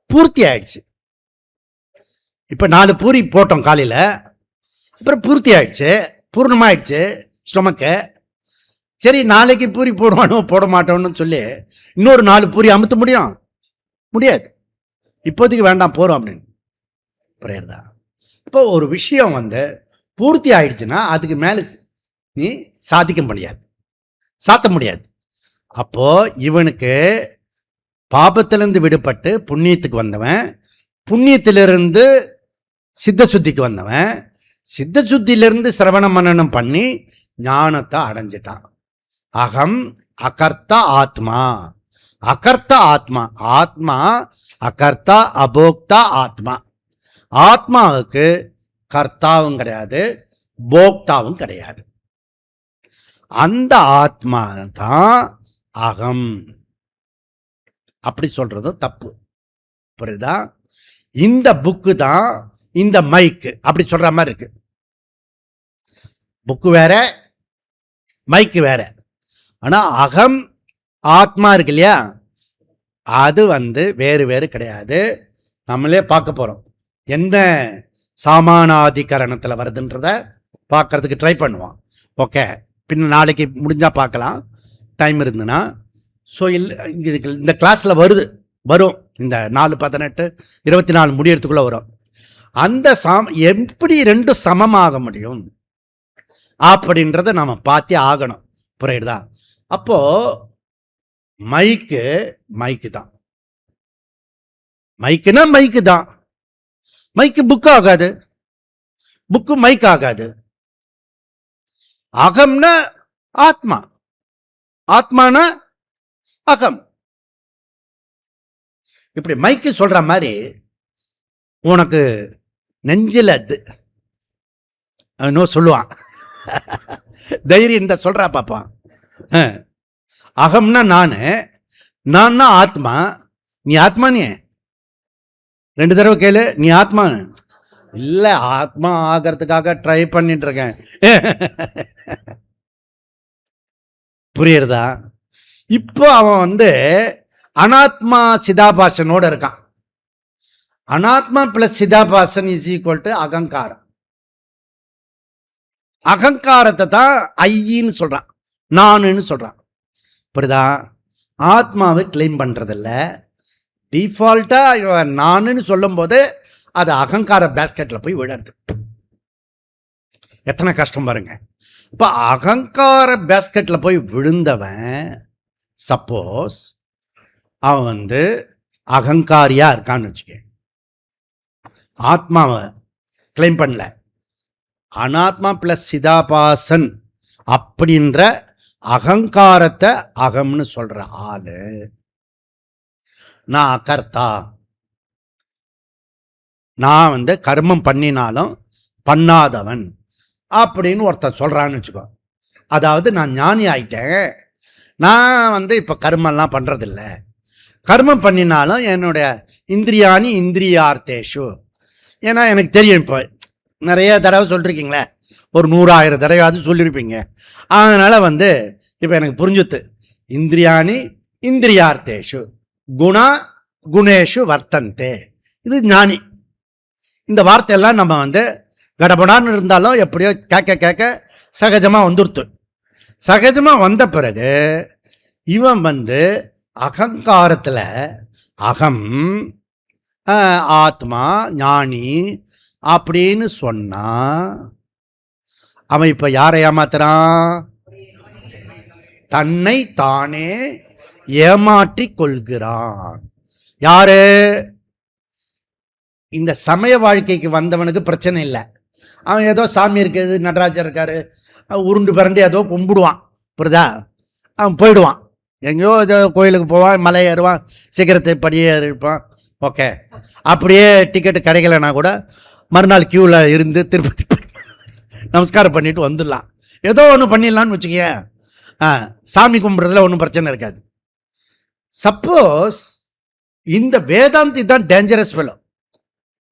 பூர்த்தி ஆயிடுச்சு. இப்ப 4 பூரி போட்டோம் காலையில, அப்புறம் பூர்த்தி ஆயிடுச்சு, பூர்ணமாயிடுச்சு ஸ்டொமக்கு. சரி, நாளைக்கு பூரி போடுவானோ போட மாட்டோம்னு சொல்லி இன்னொரு 4 பூரி அமுத்த முடியாது. இப்போதைக்கு வேண்டாம் போறோம் அப்படின்னு புரியுறதா? இப்போ ஒரு விஷயம் பூர்த்தி ஆயிடுச்சுன்னா அதுக்கு மேல நீ சாத்த முடியாது. அப்போ இவனுக்கு பாபத்திலிருந்து விடுபட்டு புண்ணியத்துக்கு வந்தவன், புண்ணியத்திலிருந்து சித்த சுத்திக்கு வந்தவன், சித்த சுத்தியிலிருந்து சிரவண மனனம் பண்ணி ஞானத்தை அடைஞ்சிட்டான். அகம் அகர்த்த ஆத்மா. அகர்த்த ஆத்மா. ஆத்மா அகர்த்தா அபோக்தா ஆத்மா. ஆத்மாவுக்கு கர்த்தாவும் கிடையாது, போக்தாவும் கிடையாது. அந்த ஆத்மா தான் அகம். அப்படி சொல்றதும் தப்பு. புரியுதா? இந்த புக்கு தான் இந்த மைக்கு அப்படி சொல்ற மாதிரி இருக்கு. புக்கு வேற, மைக்கு வேற. ஆனா அகம் ஆத்மா இருக்கு இல்லையா, அது வேறு வேறு கிடையாது. நம்மளே பார்க்க போறோம். எந்த சாமானாதிகரணத்துல வருதுன்றத பார்க்கறதுக்கு ட்ரை பண்ணுவோம். ஓகே, பின்ன நாளைக்கு முடிஞ்சா பார்க்கலாம், டைம் இருந்துன்னா. ஸோ இந்த கிளாஸ்ல வரும் இந்த 4:18 24 முடியறதுக்குள்ள வரும். அந்த எப்படி 2 சமமாக முடியும் அப்படின்றத நாம பார்த்தே ஆகணும். புரியுதா? அப்போ மைக்கு தான். மைக்குனா மைக்கு தான். மைக்கு புக் ஆகாது, புக்கு மைக் ஆகாது. அகம்னா ஆத்மா, ஆத்மானா அகம். இப்படி மைக்கு சொல்ற மாதிரி உனக்கு நெஞ்சில சொல்லுவான் தைரியம் தான் சொல்றா பாப்பா. அகம்னா நான் ஆத்மா. நீ ஆத்மா? நீ 2 தடவை கேளு, நீ ஆத்மா? இல்ல, ஆத்மா ஆகிறதுக்காக ட்ரை பண்ணிட்டு இருக்கேன். புரியுறதா? இப்போ அவன் அனாத்மா சிதாபாசனோட இருக்கான். அனாத்மா பிளஸ் சிதாபாசன் இஸ் ஈக்குவல் டு அகங்காரம். அகங்காரத்தை தான் ஐயின்னு சொல்றான், நானுன்னு சொல்றான். புரியுதா? ஆத்மாவை கிளைம் பண்றதில்ல. டிஃபால்ட்டா நானுன்னு சொல்லும் போது அது அகங்கார பேஸ்கெட்ல போய் விழுறது. எத்தனை கஷ்டம் பாருங்க. இப்ப அகங்கார பேஸ்கெட்ல போய் விழுந்தவன், சப்போஸ் அவன் அகங்காரியா இருக்கான்னு வச்சுக்க, ஆத்மாவை கிளைம் பண்ணல, அனாத்மா பிளஸ் சிதாபாசன் அப்படின்ற அகங்காரத்தை அகம்னு சொல்ற ஆளு, நான் அகர்த்தா, நான் கர்மம் பண்ணினாலும் பண்ணாதவன் அப்படின்னு ஒருத்தன் சொல்றான்னு வச்சுக்கோ. அதாவது நான் ஞானி ஆயிட்டேன், நான் இப்ப கர்மெல்லாம் பண்றதில்ல, கர்மம் பண்ணினாலும் என்னுடைய இந்திரியாணி இந்திரியார்த்தேஷு, ஏன்னா எனக்கு தெரியும் இப்போ நிறைய தடவை சொல்லிருக்கீங்களே, ஒரு 100,000 தடவையாவது சொல்லியிருப்பீங்க. அதனால் இப்போ எனக்கு புரிஞ்சுது. இந்திரியாணி இந்திரியார்த்தேஷு குணா குணேஷு வர்த்தந்தே. இது ஞானி. இந்த வார்த்தையெல்லாம் நம்ம கடபடான்னு இருந்தாலும் எப்படியோ கேட்க கேட்க சகஜமாக வந்துடுத்து. சகஜமாக வந்த பிறகு இவன் அகங்காரத்தில் அகம் ஆத்மா ஞானி அப்படின்னு சொன்னா அவன் இப்போ யாரை ஏமாத்துறான்? தன்னை தானே ஏமாற்றி கொள்கிறான். யாரு? இந்த சமய வாழ்க்கைக்கு வந்தவனுக்கு பிரச்சனை இல்லை. அவன் ஏதோ சாமி இருக்குது, நடராஜர் இருக்காரு, உருண்டு பிறண்டு ஏதோ கும்பிடுவான், புரியுதா? அவன் போயிடுவான், எங்கேயோ ஏதோ கோயிலுக்கு போவான், மலை ஏறுவான், சிகரத்தை படியே இருப்பான். ஓகே, அப்படியே டிக்கெட்டு கிடைக்கலன்னா கூட மறுநாள் க்யூவில் இருந்து திருப்பதி நமஸ்காரம் பண்ணிட்டு வந்துடலாம். ஏதோ ஒன்று பண்ணிடலான்னு வச்சுக்கேன். சாமி கும்பிட்றதுல ஒன்றும் பிரச்சனை இருக்காது. சப்போஸ் இந்த வேதாந்தி தான் டேஞ்சரஸ் ஃபெலோ.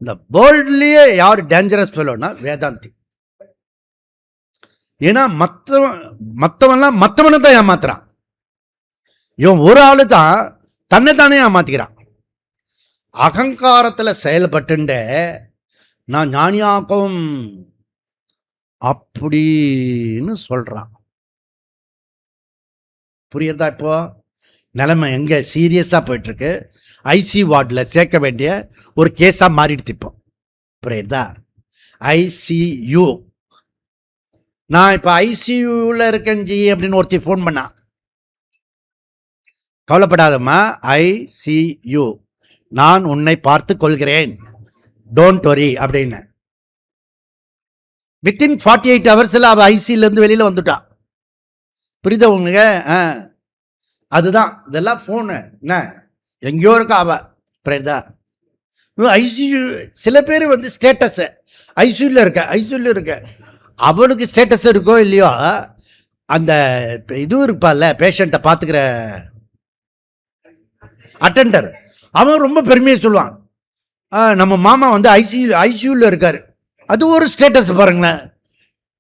இந்த வேர்ல்ட்லேயே யார் டேஞ்சரஸ் ஃபெலோனா வேதாந்தி. ஏன்னா மற்றவன்லாம் மற்றவனை தான் ஏமாத்துறான். இவன் ஒரு ஆளு தான் தன்னை தானே ஏமாத்திக்கிறான். அகங்காரத்தில் செயல்பட்டுண்டே நான் ஞானியாக்கும் அப்படின்னு சொல்றான். புரியுறதா? இப்போ நிலைமை எங்க சீரியஸா போயிட்டு இருக்கு. ஐசி வார்டில் சேர்க்க வேண்டிய ஒரு கேஸா மாறிடுச்சு இப்போ. புரியுறதா? ஐசியூ. நான் இப்போ ஐசியூவில் இருக்கேன் ஜி அப்படின்னு ஒருத்தி ஃபோன் பண்ணா. கவலைப்படாதம்மா, ஐசியூ, நான் உன்னை பார்த்து கொள்கிறேன், டோன்ட் வரி அப்படின்னு. வித்தின் 48 ஹவர்ஸில் அவள் ஐசியிலேருந்து வெளியில் வந்துட்டான். புரியுதா உங்களுக்கு? அதுதான் இதெல்லாம் ஃபோனு என்ன எங்கேயோ இருக்கா அவள். புரியுதா? ஐசியூ சில பேர் ஸ்டேட்டஸு ஐசியூவில் இருக்க அவனுக்கு ஸ்டேட்டஸ் இருக்கோ இல்லையோ, அந்த இதுவும் இருப்பான்ல பேஷண்ட்டை பார்த்துக்கிற அட்டெண்டர், அவன் ரொம்ப பெருமையாக சொல்லுவான், நம்ம மாமா ஐசியூவில் இருக்காரு. அது ஒரு ஸ்டேட்டஸ் பாருங்களேன்.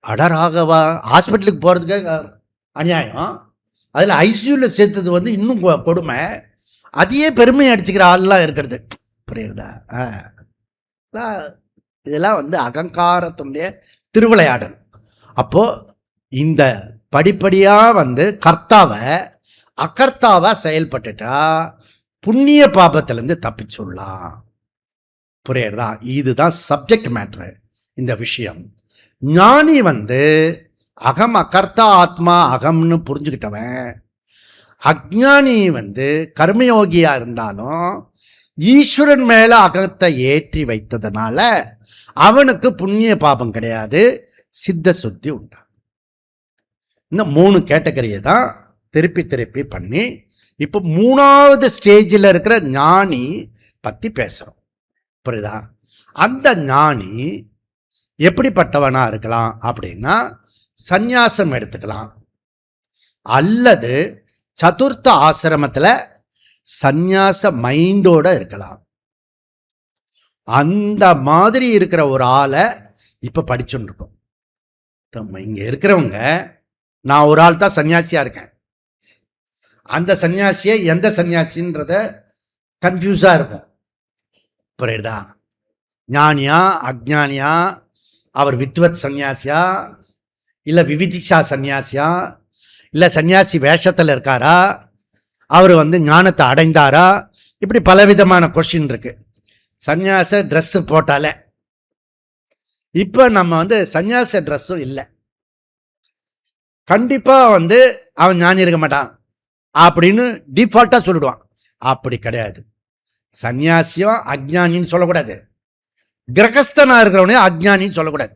அடராகவா, ஹாஸ்பிட்டலுக்கு போகிறதுக்காக அநியாயம். அதில் ஐசியூவில் சேர்த்தது இன்னும் கொடுமை. அதையே பெருமையை அடிச்சுக்கிற ஆள்லாம் இருக்கிறது. புரியுதா? இதெல்லாம் அகங்காரத்துடைய திருவிளையாடல். அப்போ இந்த படிப்படியாக கர்த்தாவை அகர்த்தாவா செயல்பட்டுட்டா புண்ணிய பாபத்திலேருந்து தப்பிச்சுடலாம். புரியுறதா? இதுதான் சப்ஜெக்ட் மேட்ரு. இந்த விஷயம் ஞானி அகம் அகர்த்தா ஆத்மா அகம்னு புரிஞ்சுக்கிட்டவன். அஜ்ஞானி கர்மயோகியா இருந்தாலும் ஈஸ்வரன் மேல அகத்தை ஏற்றி வைத்ததுனால அவனுக்கு புண்ணிய பாபம் கிடையாது, சித்த சுத்தி உண்டா. இந்த 3 கேட்டகரியை தான் திருப்பி திருப்பி பண்ணி இப்போ 3வது ஸ்டேஜில் இருக்கிற ஞானி பற்றி பேசுகிறோம். புரியுதா? அந்த ஞானி எப்படிப்பட்டவனா இருக்கலாம் அப்படின்னா, சந்நியாசம் எடுத்துக்கலாம், அல்லது சதுர்த்த ஆசிரமத்தில் சந்நியாச மைண்டோட இருக்கலாம். அந்த மாதிரி இருக்கிற ஒரு ஆளை இப்போ படிச்சுட்டு இருக்கோம். நம்ம இங்கே இருக்கிறவங்க, நான் ஒரு ஆள் தான் சன்னியாசியாக இருக்கேன். அந்த சன்னியாசியை எந்த சன்னியாசின்றத கன்ஃபியூஸாக இருக்கும். புரியுதா? ஞானியா அஜ்ஞானியா, அவர் வித்வத் சன்னியாசியா இல்லை விவிதிஷா சன்னியாசியா, இல்லை சன்னியாசி வேஷத்தில் இருக்காரா, அவர் ஞானத்தை அடைந்தாரா, இப்படி பலவிதமான கொஸ்டின் இருக்கு. சன்னியாச ட்ரெஸ்ஸு போட்டாலே இப்போ நம்ம சன்னியாச ட்ரெஸ்ஸும் இல்லை, கண்டிப்பாக அவன் ஞானி இருக்க மாட்டான் அப்படின்னு டிஃபால்ட்டாக சொல்லிடுவான். அப்படி கிடையாது. சன்னியாசியும் அஜ்ஞானின்னு சொல்லக்கூடாது, கிரகஸ்தனாக இருக்கிறவனையும் அஜ்ஞானின்னு சொல்லக்கூடாது.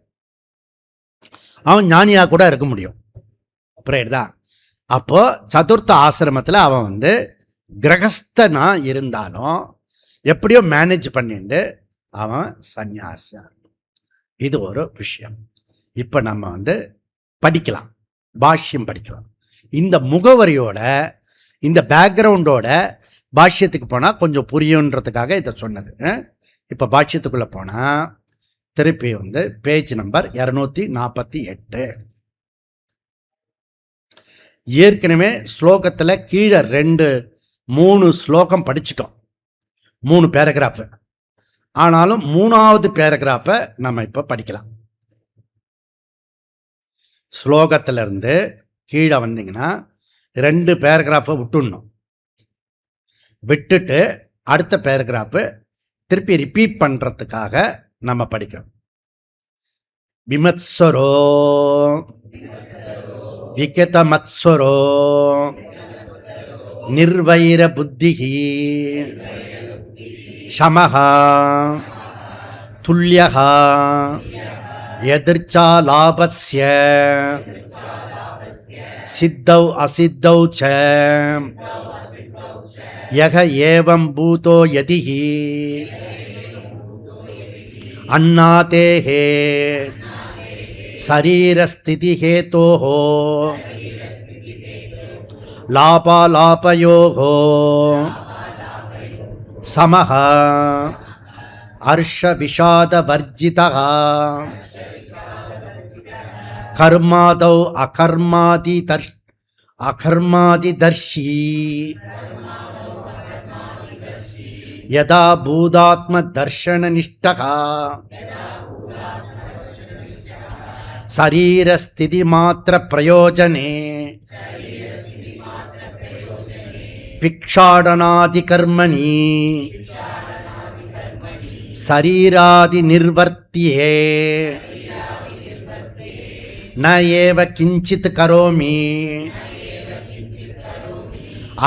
அவன் ஞானியாக கூட இருக்க முடியும். புரியுதா? அப்போ சதுர்த்த ஆசிரமத்தில் அவன் கிரகஸ்தனா இருந்தாலும் எப்படியோ மேனேஜ் பண்ணிட்டு அவன் சன்னியாசியா. இது ஒரு விஷயம். இப்போ நம்ம படிக்கலாம், பாஷ்யம் படிக்கலாம். இந்த முகவரியோட இந்த பேக்ரவுண்டோட பாஷ்யத்துக்கு போனால் கொஞ்சம் புரியுன்றதுக்காக இதை சொன்னது. இப்போ பாஷ்யத்துக்குள்ளே போனால் திருப்பி வந்து பேஜ் நம்பர் 248. ஏற்கனவே ஸ்லோகத்தில் கீழே 3 ஸ்லோகம் படிச்சிட்டோம், 3 பேராகிராஃபு. ஆனாலும் 3வது பேராகிராஃபை நம்ம இப்போ படிக்கலாம். ஸ்லோகத்திலிருந்து கீழே வந்தீங்கன்னா 2 பேராகிராஃபை விட்டுடணும். விட்டுட்டு அடுத்த பேராகிராஃபு திருப்பி ரிப்பீட் பண்ணுறதுக்காக நம்ம படிக்கிறோம். விமத்சரோ விகதமத்சரோ நிர்வைர புத்திஹி சமஹா துல்யஹா யதிர்ச்சா லாபஸ்ய சித்தௌ அசித்தௌ ச யக ஏவம் பூதோ யதிஹி அன்னாதேஹே சரீரஸ்திதி ஹேதோஹோ லாபாலாபயோஹோ சமஹ ஹர்ஷ விஷாத வர்ஜிதஹ கர்மாதௌ அகர்மாதி தர்ஷி யதா பூதாத்ம தர்ஷன நிஷ்டகா சரீரஸ்திதி மாத்திர பிரயோஜனே பிக்ஷாடனாதி கர்மணி சரீராதி நிர்வர்த்தியே ந ஏவ கிஞ்சித் கரோமி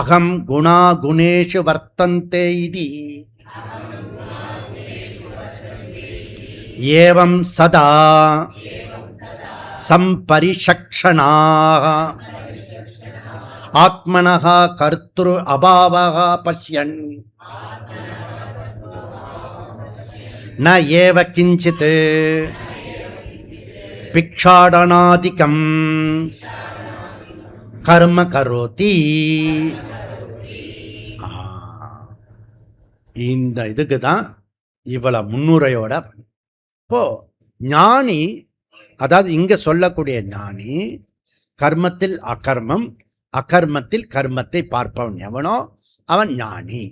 அகம் குணா குணேஷு வர்த்தந்தே இதி ஏவம் சதா சம்பரிஷக்ஷணாः ஆத்மனः கர்த்ரு அபாவः பஷ்யன் ந ஏவ கிஞ்சித் பிக்ஷாடனாதிகம் கர்ம கரோதி. இந்த இதுக்கு தான் இவ்வளவு முன்னுரையோட. இப்போ ஞானி, அதாவது இங்க சொல்லக்கூடிய ஞானி, கர்மத்தில் அகர்மம், அகர்மத்தில் கர்மத்தை பார்ப்பவன் எவனோ அவன் ஞானி.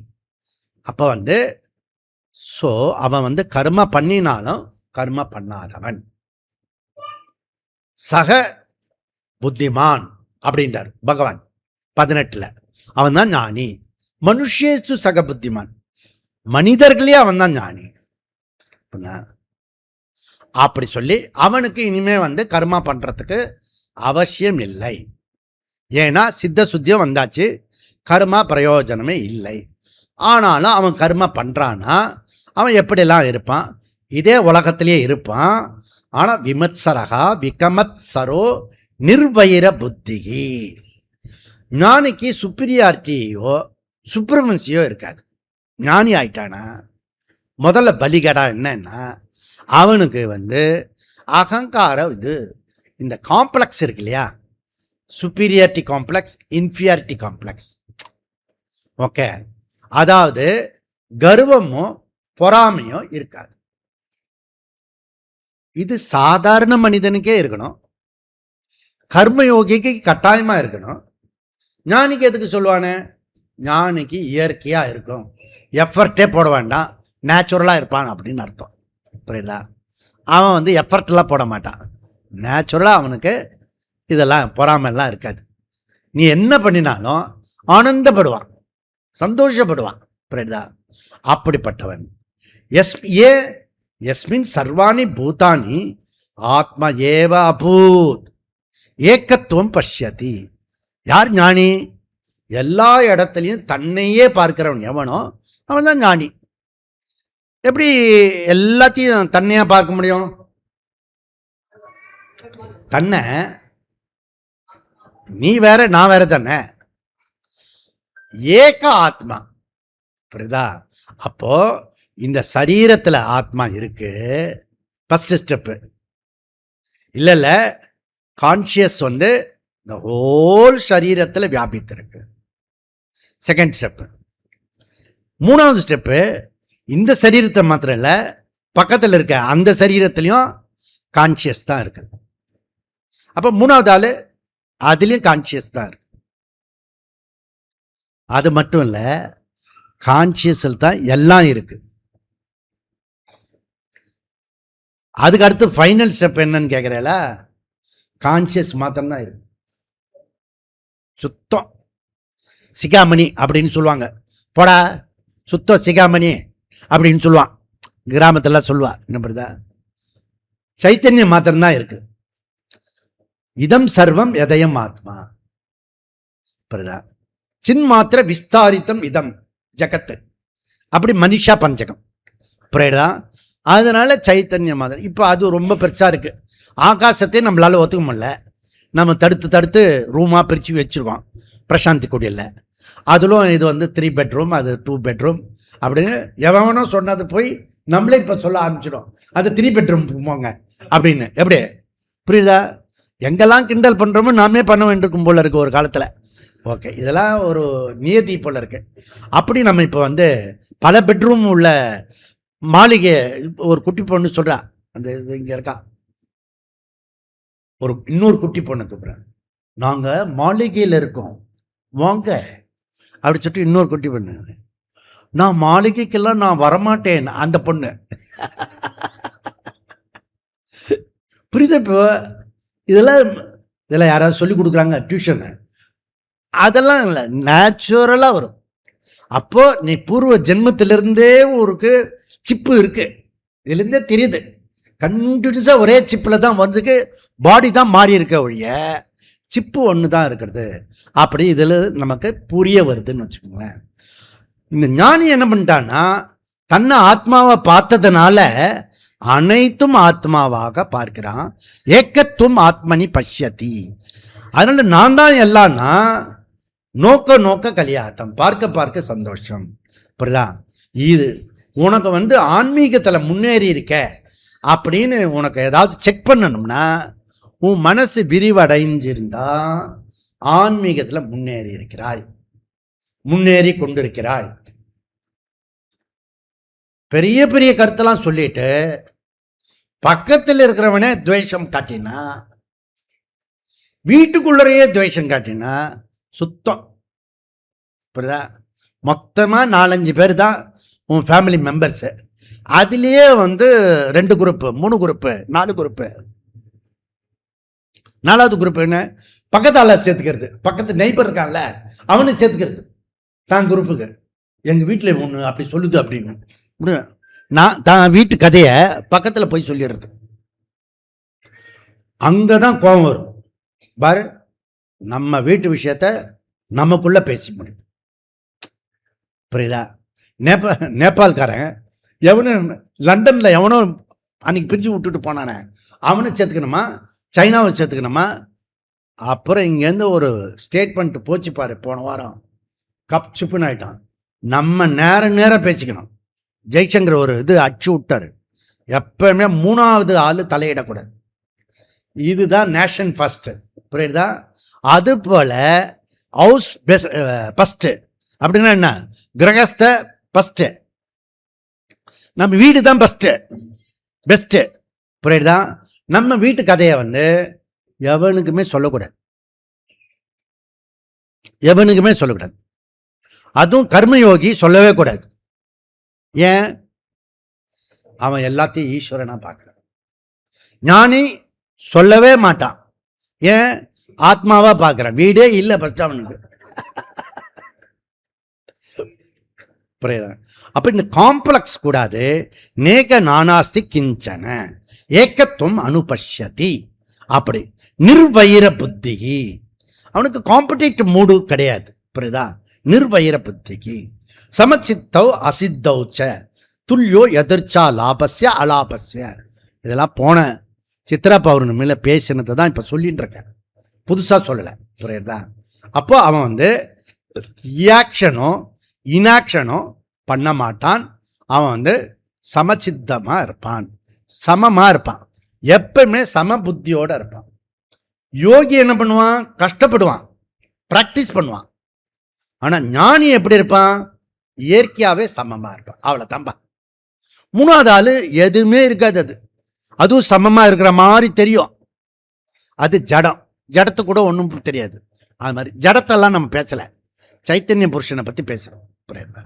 அப்போ வந்து அவன் வந்து கர்ம பண்ணினாலும் கர்ம பண்ணாதவன். சக புத்திமான் அப்படின்றார் பகவான் 18. அவன் தான் ஞானி. மனுஷேசு சக புத்திமான், மனிதர்களே அவன் தான் ஞானி. அப்படி சொல்லி அவனுக்கு இனிமே வந்து கர்மா பண்றதுக்கு அவசியம் இல்லை. ஏன்னா சித்த சுத்தியம் வந்தாச்சு, கர்மா பிரயோஜனமே இல்லை. ஆனாலும் அவன் கர்மா பண்றான்னா அவன் எப்படிலாம் இருப்பான்? இதே உலகத்திலேயே இருப்பான். ஆனா விமத்சரகா விகமத்சரோ நிர்வைர புத்திகி. ஞானிக்கு சுப்பீரியாரிட்டியோ சுப்ரமன்சியோ இருக்காது. ஞானி ஆயிட்டானா முதல்ல பலிகடா என்னன்னா, அவனுக்கு வந்து அகங்காரம், இது இந்த காம்ப்ளெக்ஸ் இருக்கு இல்லையா, superiority complex, inferiority complex. Okay, அதாவது கர்வமும் பொறாமையும் இருக்காது. இது சாதாரண மனிதனுக்கே இருக்கணும், கர்மயோகிக்கு கட்டாயமா இருக்கணும். ஞானிக்கு எதுக்கு சொல்லுவானே? ஞானிக்கு இயற்கையா இருக்கும், எஃபர்ட்டே போட வேண்டாம், நேச்சுரலா இருப்பான் அப்படின்னு அர்த்தம். புரியுதா? அவன் வந்து எஃபர்ட்லாம் போட மாட்டான், நேச்சுரலா அவனுக்கு இதெல்லாம் பொறாமைலாம் இருக்காது. நீ என்ன பண்ணினாலும் ஆனந்தப்படுவான், சந்தோஷப்படுவான். புரியுதா? அப்படிப்பட்டவன். எஸ்மின் சர்வாணி பூதானி ஆத்மா ஏவ அபூத் ஏக்கத்துவம் பஷ்யதி. யார் ஞானி? எல்லா இடத்துலையும் தன்னையே பார்க்கிறவன் எவனோ அவன் தான் ஞானி. எப்படி எல்லாத்தையும் தன்னையா பார்க்க முடியும்? தன்னை நீ வேற நான் வேற தானே, ஏக ஆத்மா. புரியுதா? அப்போ இந்த சரீரத்துல ஆத்மா இருக்கு, ஃபர்ஸ்ட் ஸ்டெப்பு. இல்ல கான்சியஸ் வந்து இந்த ஹோல் சரீரத்துல வியாபித்திருக்கு, செகண்ட் ஸ்டெப்பு. 3வது ஸ்டெப்பு, இந்த சரீரத்தை மாத்திரம் இல்ல, பக்கத்தில் இருக்க அந்த சரீரத்திலையும் கான்சியஸ் தான் இருக்கு. அப்போ மூணாவது ஆள் அதுலேயும் கான்சியஸ் தான் இருக்கு. அது மட்டும் இல்லை, கான்சியஸில் தான் எல்லாம் இருக்கு. அதுக்கு அடுத்து ஃபைனல் ஸ்டெப் என்னன்னு கேட்குறேல, கான்சியஸ் மாத்திரம்தான் இருக்கு. சுத்தம் சிகாமணி அப்படின்னு சொல்லுவாங்க. போடா சுத்தம் சிகாமணி அப்படின்னு சொல்லுவான், கிராமத்தில் சொல்லுவா. என்ன பண்ணுறதா, சைத்தன்யம் மாத்திரம்தான் இருக்கு. இதம் சர்வம் எதயம் ஆத்மா. புரியுதா? சின் மாத்திர விஸ்தாரித்தம் இதம் ஜகத்து. அப்படி மனிஷா பஞ்சகம். புரியுதா? அதனால சைத்தன்ய மாதிரி. இப்போ அது ரொம்ப பெருசாக இருக்கு. ஆகாசத்தையும் நம்மளால ஒத்துக்க முடியல. நம்ம தடுத்து ரூமாக பிரித்து வச்சுருக்கோம் பிரசாந்தி குடியில். அதிலும் இது வந்து 3 பெட்ரூம், அது 2 பெட்ரூம் அப்படின்னு எவனோ சொன்னது போய் நம்மளே இப்போ சொல்ல ஆரம்பிச்சிடும். அது 3 பெட்ரூம் போங்க அப்படின்னு. எப்படி? புரியுதா? எங்கெல்லாம் கிண்டல் பண்ணுறோமோ நாமே பண்ண வேண்டியிருக்கும் போல இருக்குது ஒரு காலத்தில். ஓகே, இதெல்லாம் ஒரு நியதி போல் இருக்கு. அப்படி நம்ம இப்போ வந்து பல பெட்ரூம் உள்ள மாளிகை. ஒரு குட்டி பொண்ணு சொல்கிறா, அந்த இது இங்கே இருக்கா, ஒரு இன்னொரு குட்டி பொண்ணு கூப்பிட்றேன், நாங்கள் மாளிகையில் இருக்கோம் வாங்க அப்படி சொல்லிட்டு இன்னொரு குட்டி பொண்ணு, நான் மாளிகைக்கெல்லாம் நான் வரமாட்டேன். அந்த பொண்ணு புரியுது? இப்போ இதெல்லாம் யாராவது சொல்லி கொடுக்குறாங்க டியூஷனு? அதெல்லாம் இல்லை, நேச்சுரலாக வரும். அப்போ நீ பூர்வ ஜென்மத்திலிருந்தே ஒரு சிப்பு இருக்கு, இதுலேருந்தே தெரியுது. கண்டினியூஸாக ஒரே சிப்பில் தான் வந்துக்கு பாடி தான் மாறி இருக்க ஒழிய சிப்பு ஒன்று தான் இருக்கிறது. அப்படி இதில் நமக்கு புரிய வருதுன்னு வச்சுக்கோங்களேன். இந்த ஞானி என்ன பண்ணிட்டான்னா, தன்னை ஆத்மாவை பார்த்ததுனால அனைத்தும் ஆத்மாவாக பார்க்கிறான். ஏக்கத்துவம் ஆத்மனி பஷ்யதி. அதனால நான் தான் எல்லாம்னா நோக்க நோக்க கலியாட்டம், பார்க்க பார்க்க சந்தோஷம். புரியுதா? இது உனக்கு வந்து ஆன்மீகத்தில் முன்னேறி இருக்க அப்படின்னு உனக்கு ஏதாவது செக் பண்ணணும்னா, உன் மனசு விரிவடைஞ்சிருந்தா ஆன்மீகத்தில் முன்னேறி இருக்கிறாய், முன்னேறி கொண்டிருக்கிறாய். பெரிய பெரிய கருத்தெல்லாம் சொல்லிட்டு பக்கத்தில் இருக்கிறவனே துவேஷம் காட்டினா, வீட்டுக்குள்ளரையே துவேஷம் காட்டினா சுத்தம். புரியுதா? மொத்தமாக 4-5 பேர் தான் உன் ஃபேமிலி மெம்பர்ஸு. அதுலேயே வந்து 2 குரூப்பு, 3 குரூப்பு, 4 குரூப்பு. 4வது குரூப் என்ன? பக்கத்தால் சேர்த்துக்கிறது, பக்கத்து நெய்பர் இருக்கான்ல அவனை சேர்த்துக்கிறது தான் குரூப்புக்கு. எங்கள் வீட்டில் ஒன்று அப்படி சொல்லுது அப்படின்னு நான் தான் வீட்டு கதையை பக்கத்தில் போய் சொல்லிடுறது. அங்கே தான் கோபம் வரும் பாரு. நம்ம வீட்டு விஷயத்த நமக்குள்ளே பேசி முடியும். புரியுதா? நேபாள்காரன் எவனும் லண்டனில் எவனோ அன்னைக்கு பிரித்து விட்டுட்டு போனானே, அவனை சேர்த்துக்கணுமா, சைனாவை சேர்த்துக்கணுமா? அப்புறம் இங்கேருந்து ஒரு ஸ்டேட்மெண்ட் போச்சு பாரு போன வாரம், கப் சிப்புன்னு ஆகிட்டான். நம்ம நேரம் பேசிக்கணும். ஜெய்சங்கர் ஒரு இது அடிச்சு விட்டார், எப்பவுமே 3வது ஆள் தலையிடக்கூடாது. இதுதான் நேஷன் ஃபஸ்ட்டு. புரியுதா? அது போல் ஹவுஸ் ஃபஸ்ட்டு அப்படின்னா என்ன? கிரகஸ்த ஃபஸ்ட்டு, நம்ம வீடு தான் ஃபஸ்ட்டு பெஸ்ட்டு. புரியுதா? நம்ம வீட்டு கதையை வந்து எவனுக்குமே சொல்லக்கூடாது, எவனுக்குமே சொல்லக்கூடாது. அதுவும் கர்மயோகி சொல்லவே கூடாது. ஏன்? அவன் எல்லாத்தையும் ஈஸ்வரனா பார்க்குறான். ஞானி சொல்லவே மாட்டான். ஏன்? ஆத்மாவா பார்க்குறான். வீடே இல்லை ஃபஸ்ட்டு அவனுக்கு. புரியுதா? அப்போ இந்த காம்ப்ளெக்ஸ் கூடாது. நேக நானாஸ்தி கிஞ்சன ஏக்கத்துவம் அனுபஷ்யதி. அப்படி நிர்வைர புத்தி. அவனுக்கு காம்படிட்டிவ் மூடு கிடையாது. புரியுதா? நிர்வைர புத்திக்கு சமச்சித்தௌ அசித்தௌச்ச துல்லியோ எதிர்ச்சா லாபஸ்ய அலாபஸ்ய. இதெல்லாம் போன சித்ரா பௌர்ணமியில் பேசினதை தான் இப்போ சொல்லிட்டு இருக்கேன், புதுசாக சொல்லலை. புரியுதா? அப்போ அவன் வந்து ரியாக்ஷனோ இனாக்ஷனோ பண்ண மாட்டான். அவன் வந்து சமச்சித்தமாக இருப்பான், சமமாக இருப்பான், எப்பவுமே சம புத்தியோடு இருப்பான். யோகி என்ன பண்ணுவான்? கஷ்டப்படுவான், ப்ராக்டிஸ் பண்ணுவான். ஆனால் ஞானி எப்படி இருப்பான்? இயற்கையாகவே சமமாக இருப்பான். அவ்வளோ தம்பா. மூணாவது ஆள் எதுவுமே இருக்காது. அதுவும் சமமாக இருக்கிற மாதிரி தெரியும். அது ஜடம். ஜடத்து கூட ஒன்றும் தெரியாது. அது மாதிரி ஜடத்தெல்லாம் நம்ம பேசலை, சைத்தன்ய புருஷனை பற்றி பேசுகிறோம். புரியுதா?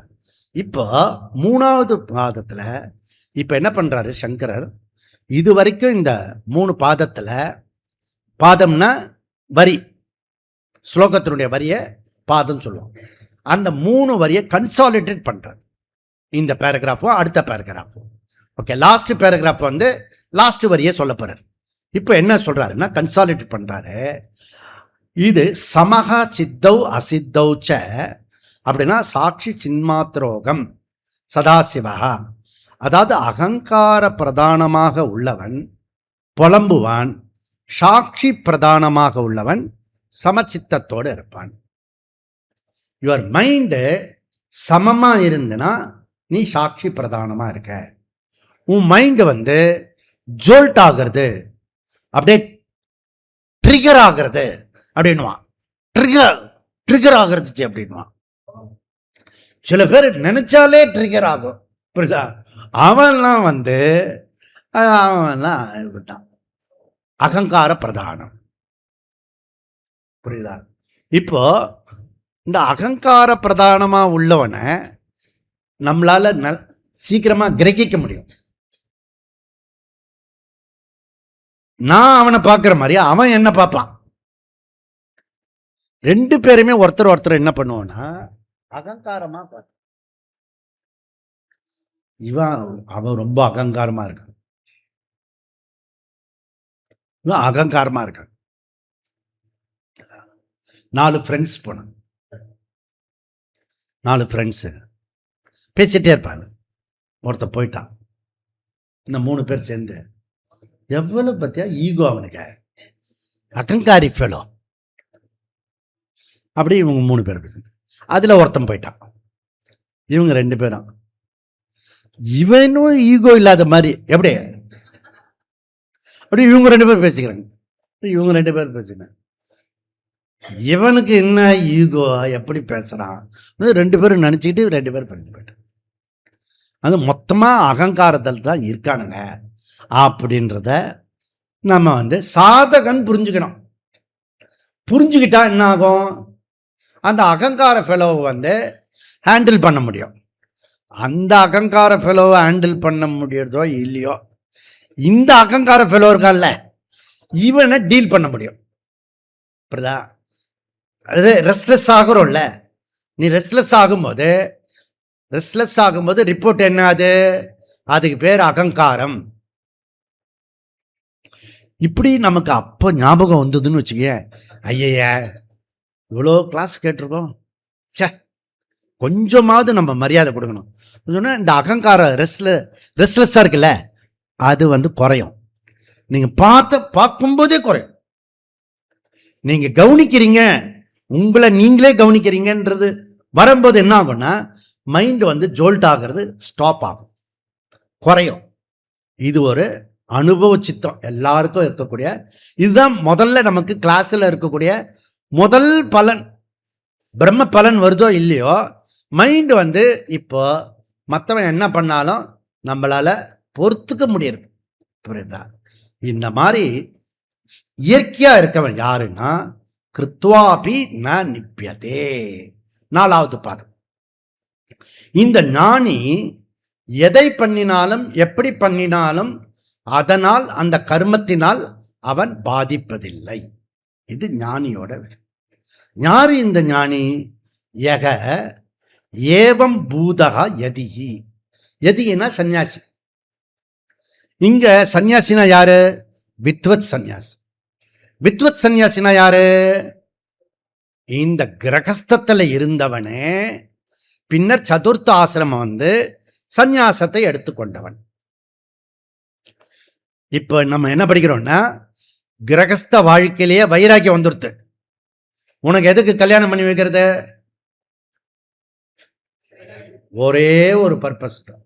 இப்போ மூணாவது பாதத்தில் இப்போ என்ன பண்ணுறாரு சங்கரர்? இது வரைக்கும் இந்த 3 பாதத்தில், பாதம்னா வரி, ஸ்லோகத்தினுடைய வரியை பாதம் சொல்லுவோம். அந்த 3 வரியை கன்சாலிடேட் பண்ணுறாரு. இந்த பேராகிராஃபும் அடுத்த பேராகிராஃபும். ஓகே, லாஸ்ட் பேராகிராஃப் வந்து லாஸ்ட் வரியை சொல்ல போகிறார். இப்போ என்ன சொல்கிறாருன்னா கன்சாலிடேட் பண்ணுறாரு. இது சமகா சித்தௌ அசித்தௌச்ச அப்படின்னா சாட்சி சின்மாத்திரோகம் சதாசிவா. அதாவது அகங்கார பிரதானமாக உள்ளவன் புலம்புவான், சாட்சி பிரதானமாக உள்ளவன் சமச்சித்தத்தோடு இருப்பான். யுவர் மைண்டு சமமாக இருந்துன்னா நீ சாட்சி பிரதானமாக இருக்க. உன் மைண்டு வந்து ஜோல்ட் ஆகிறது, அப்படியே ட்ரிகர் ஆகிறது அப்படின்வான். ட்ரிகர் ஆகிறது அப்படின்வான். சில பேர் நினைச்சாலே ட்ரிகர் ஆகும். புரியுதா? அவன்லாம் வந்து அவன்லாம் இதுதான் அகங்கார பிரதானம். புரியுதா? இப்போ இந்த அகங்கார பிரதானமாக உள்ளவனை நம்மளால சீக்கிரமாக கிரகிக்க முடியும். நான் அவனை பார்க்குற மாதிரி அவன் என்ன பார்ப்பான். 2 பேருமே ஒருத்தர் என்ன பண்ணுவோன்னா அகங்காரமாக பார்த்து, அவன் ரொம்ப அகங்காரமாக இருக்கான், இவன் அகங்காரமாக இருக்கான். 4 ஃப்ரெண்ட்ஸ் போனான். 4 ஃப்ரெண்ட்ஸு பேசிகிட்டே இருப்பாங்க. ஒருத்தன் போயிட்டான். இந்த 3 பேர் சேர்ந்து எவ்வளோ பற்றியா ஈகோ அவனுக்கு, அகங்காரி ஃபெலோ. அப்படி இவங்க 3 பேர் பேசுது. அதில் ஒருத்தன் போயிட்டான். இவங்க 2 பேரும் இவனும் ஈகோ இல்லாத மாதிரி எப்படி அப்படி இவங்க 2 பேர் பேசிக்கிறாங்க. இவங்க 2 பேர் பேசினேன். இவனுக்கு என்ன ஈகோ, எப்படி பேசுகிறான் 2 பேரும் நினச்சிக்கிட்டு 2 பேர் பிரிஞ்சு போயிட்டான். அது மொத்தமாக அகங்காரத்தில் தான் இருக்கானுங்க அப்படின்றத நம்ம வந்து சாதகன் புரிஞ்சுக்கணும். புரிஞ்சுக்கிட்டா என்ன ஆகும்? அந்த அகங்கார ஃபெலோவை வந்து ஹேண்டில் பண்ண முடியும். அந்த அகங்கார ஃபெலோவை ஹேண்டில் பண்ண முடியறதோ இல்லையோ, இந்த அகங்கார ஃபெலோ இருக்கான்ல இவனை டீல் பண்ண முடியும். புரியுதா? அது ரெஸ்ட்லெஸ் ஆகிறோம்ல, நீ ரெஸ்ட்லெஸ் ஆகும்போது ரிப்போர்ட் என்ன? அதுக்கு பேர் அகங்காரம். இப்படி நமக்கு அப்போ ஞாபகம் வந்ததுன்னு வச்சுக்க, ஐயா இவ்வளோ கிளாஸ் கேட்டிருக்கோம், சே கொஞ்சமாவது நம்ம மரியாதை கொடுக்கணும். சொன்னால் இந்த அகங்காரம் ரெஸ்ட்லெஸ்ஸாக இருக்குல்ல, அது வந்து குறையும். நீங்கள் பார்க்கும்போதே குறையும். நீங்கள் கவனிக்கிறீங்க, உங்களை நீங்களே கவனிக்கிறீங்கன்றது வரும்போது என்ன ஆகும்னா மைண்டு வந்து ஜோல்ட் ஆகிறது ஸ்டாப் ஆகும், குறையும். இது ஒரு அனுபவ சித்தம் எல்லாருக்கும் இருக்கக்கூடிய, இதுதான் முதல்ல நமக்கு கிளாஸில் இருக்கக்கூடிய முதல் பலன். பிரம்ம பலன் வருதோ இல்லையோ, மைண்டு வந்து இப்போ மற்றவன் என்ன பண்ணாலும் நம்மளால் பொறுத்துக்க முடியறது. புரியுதா? இந்த மாதிரி இயற்கையாக இருக்கவன் யாருன்னா கிருத்வாபி ந நிப்பியதே. 4வது பாதம். இந்த ஞானி எதை பண்ணினாலும் எப்படி பண்ணினாலும் அதனால் அந்த கர்மத்தினால் அவன் பாதிப்பதில்லை. இது ஞானியோட விஷயம். யாரு இந்த ஞானி? யக ஏவம் பூதகா யதிஹி. யதினா சன்னியாசி. இங்க சன்னியாசினா யாரு? வித்வத் சன்னியாசி. வித்வத் சன்னியாசினா யாரு? இந்த கிரகஸ்தத்தில் இருந்தவனே பின்னர் சதுர்த்த ஆசிரமம் வந்து சந்நியாசத்தை எடுத்துக்கொண்டவன். இப்போ நம்ம என்ன படிக்கிறோம்னா, கிரகஸ்த வாழ்க்கையிலேயே வைராக்கியம் வந்துடுது. உனக்கு எதுக்கு கல்யாணம் பண்ணி வைக்கிறது? ஒரே ஒரு பர்பஸ் தான்,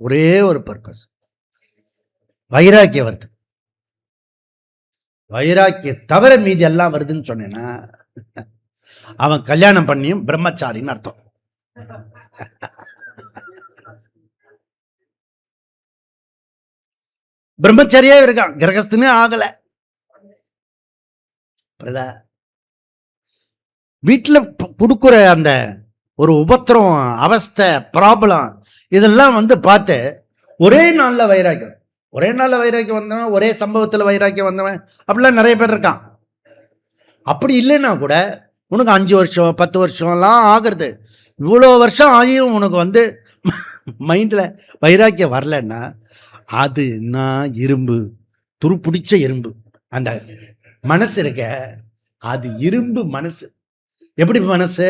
ஒரே ஒரு பர்பஸ், வைராக்கியம் வருது. வைராக்கியம் தவிர மீதி எல்லாம் வருதுன்னு சொன்னேன்னா அவன் கல்யாணம் பண்ணியும் பிரம்மச்சாரின்னு அர்த்தம். பிரம்மச்சரியே இருக்கான், கிரகஸ்தனே ஆகல. புரியுதா? வீட்டில் கொடுக்குற அந்த ஒரு உபத்திரம், அவஸ்தை, ப்ராப்ளம் இதெல்லாம் வந்து பார்த்து ஒரே நாளில் வைராக்கியம், ஒரே நாளில் வைராக்கியம் வந்தவன், ஒரே சம்பவத்தில் வைராக்கியம் வந்தவன் அப்படிலாம் நிறைய பேர் இருக்கான். அப்படி இல்லைன்னா கூட உனக்கு 5 வருஷம் 10 வருஷம்லாம் ஆகிறது. இவ்வளோ வருஷம் ஆகியும் உனக்கு வந்து மைண்டில் வைராக்கியம் வரலன்னா அது நான் இரும்பு, துருப்பிடிச்ச இரும்பு. அந்த மனசு இருக்க, அது இரும்பு மனசு. எப்படி மனசு?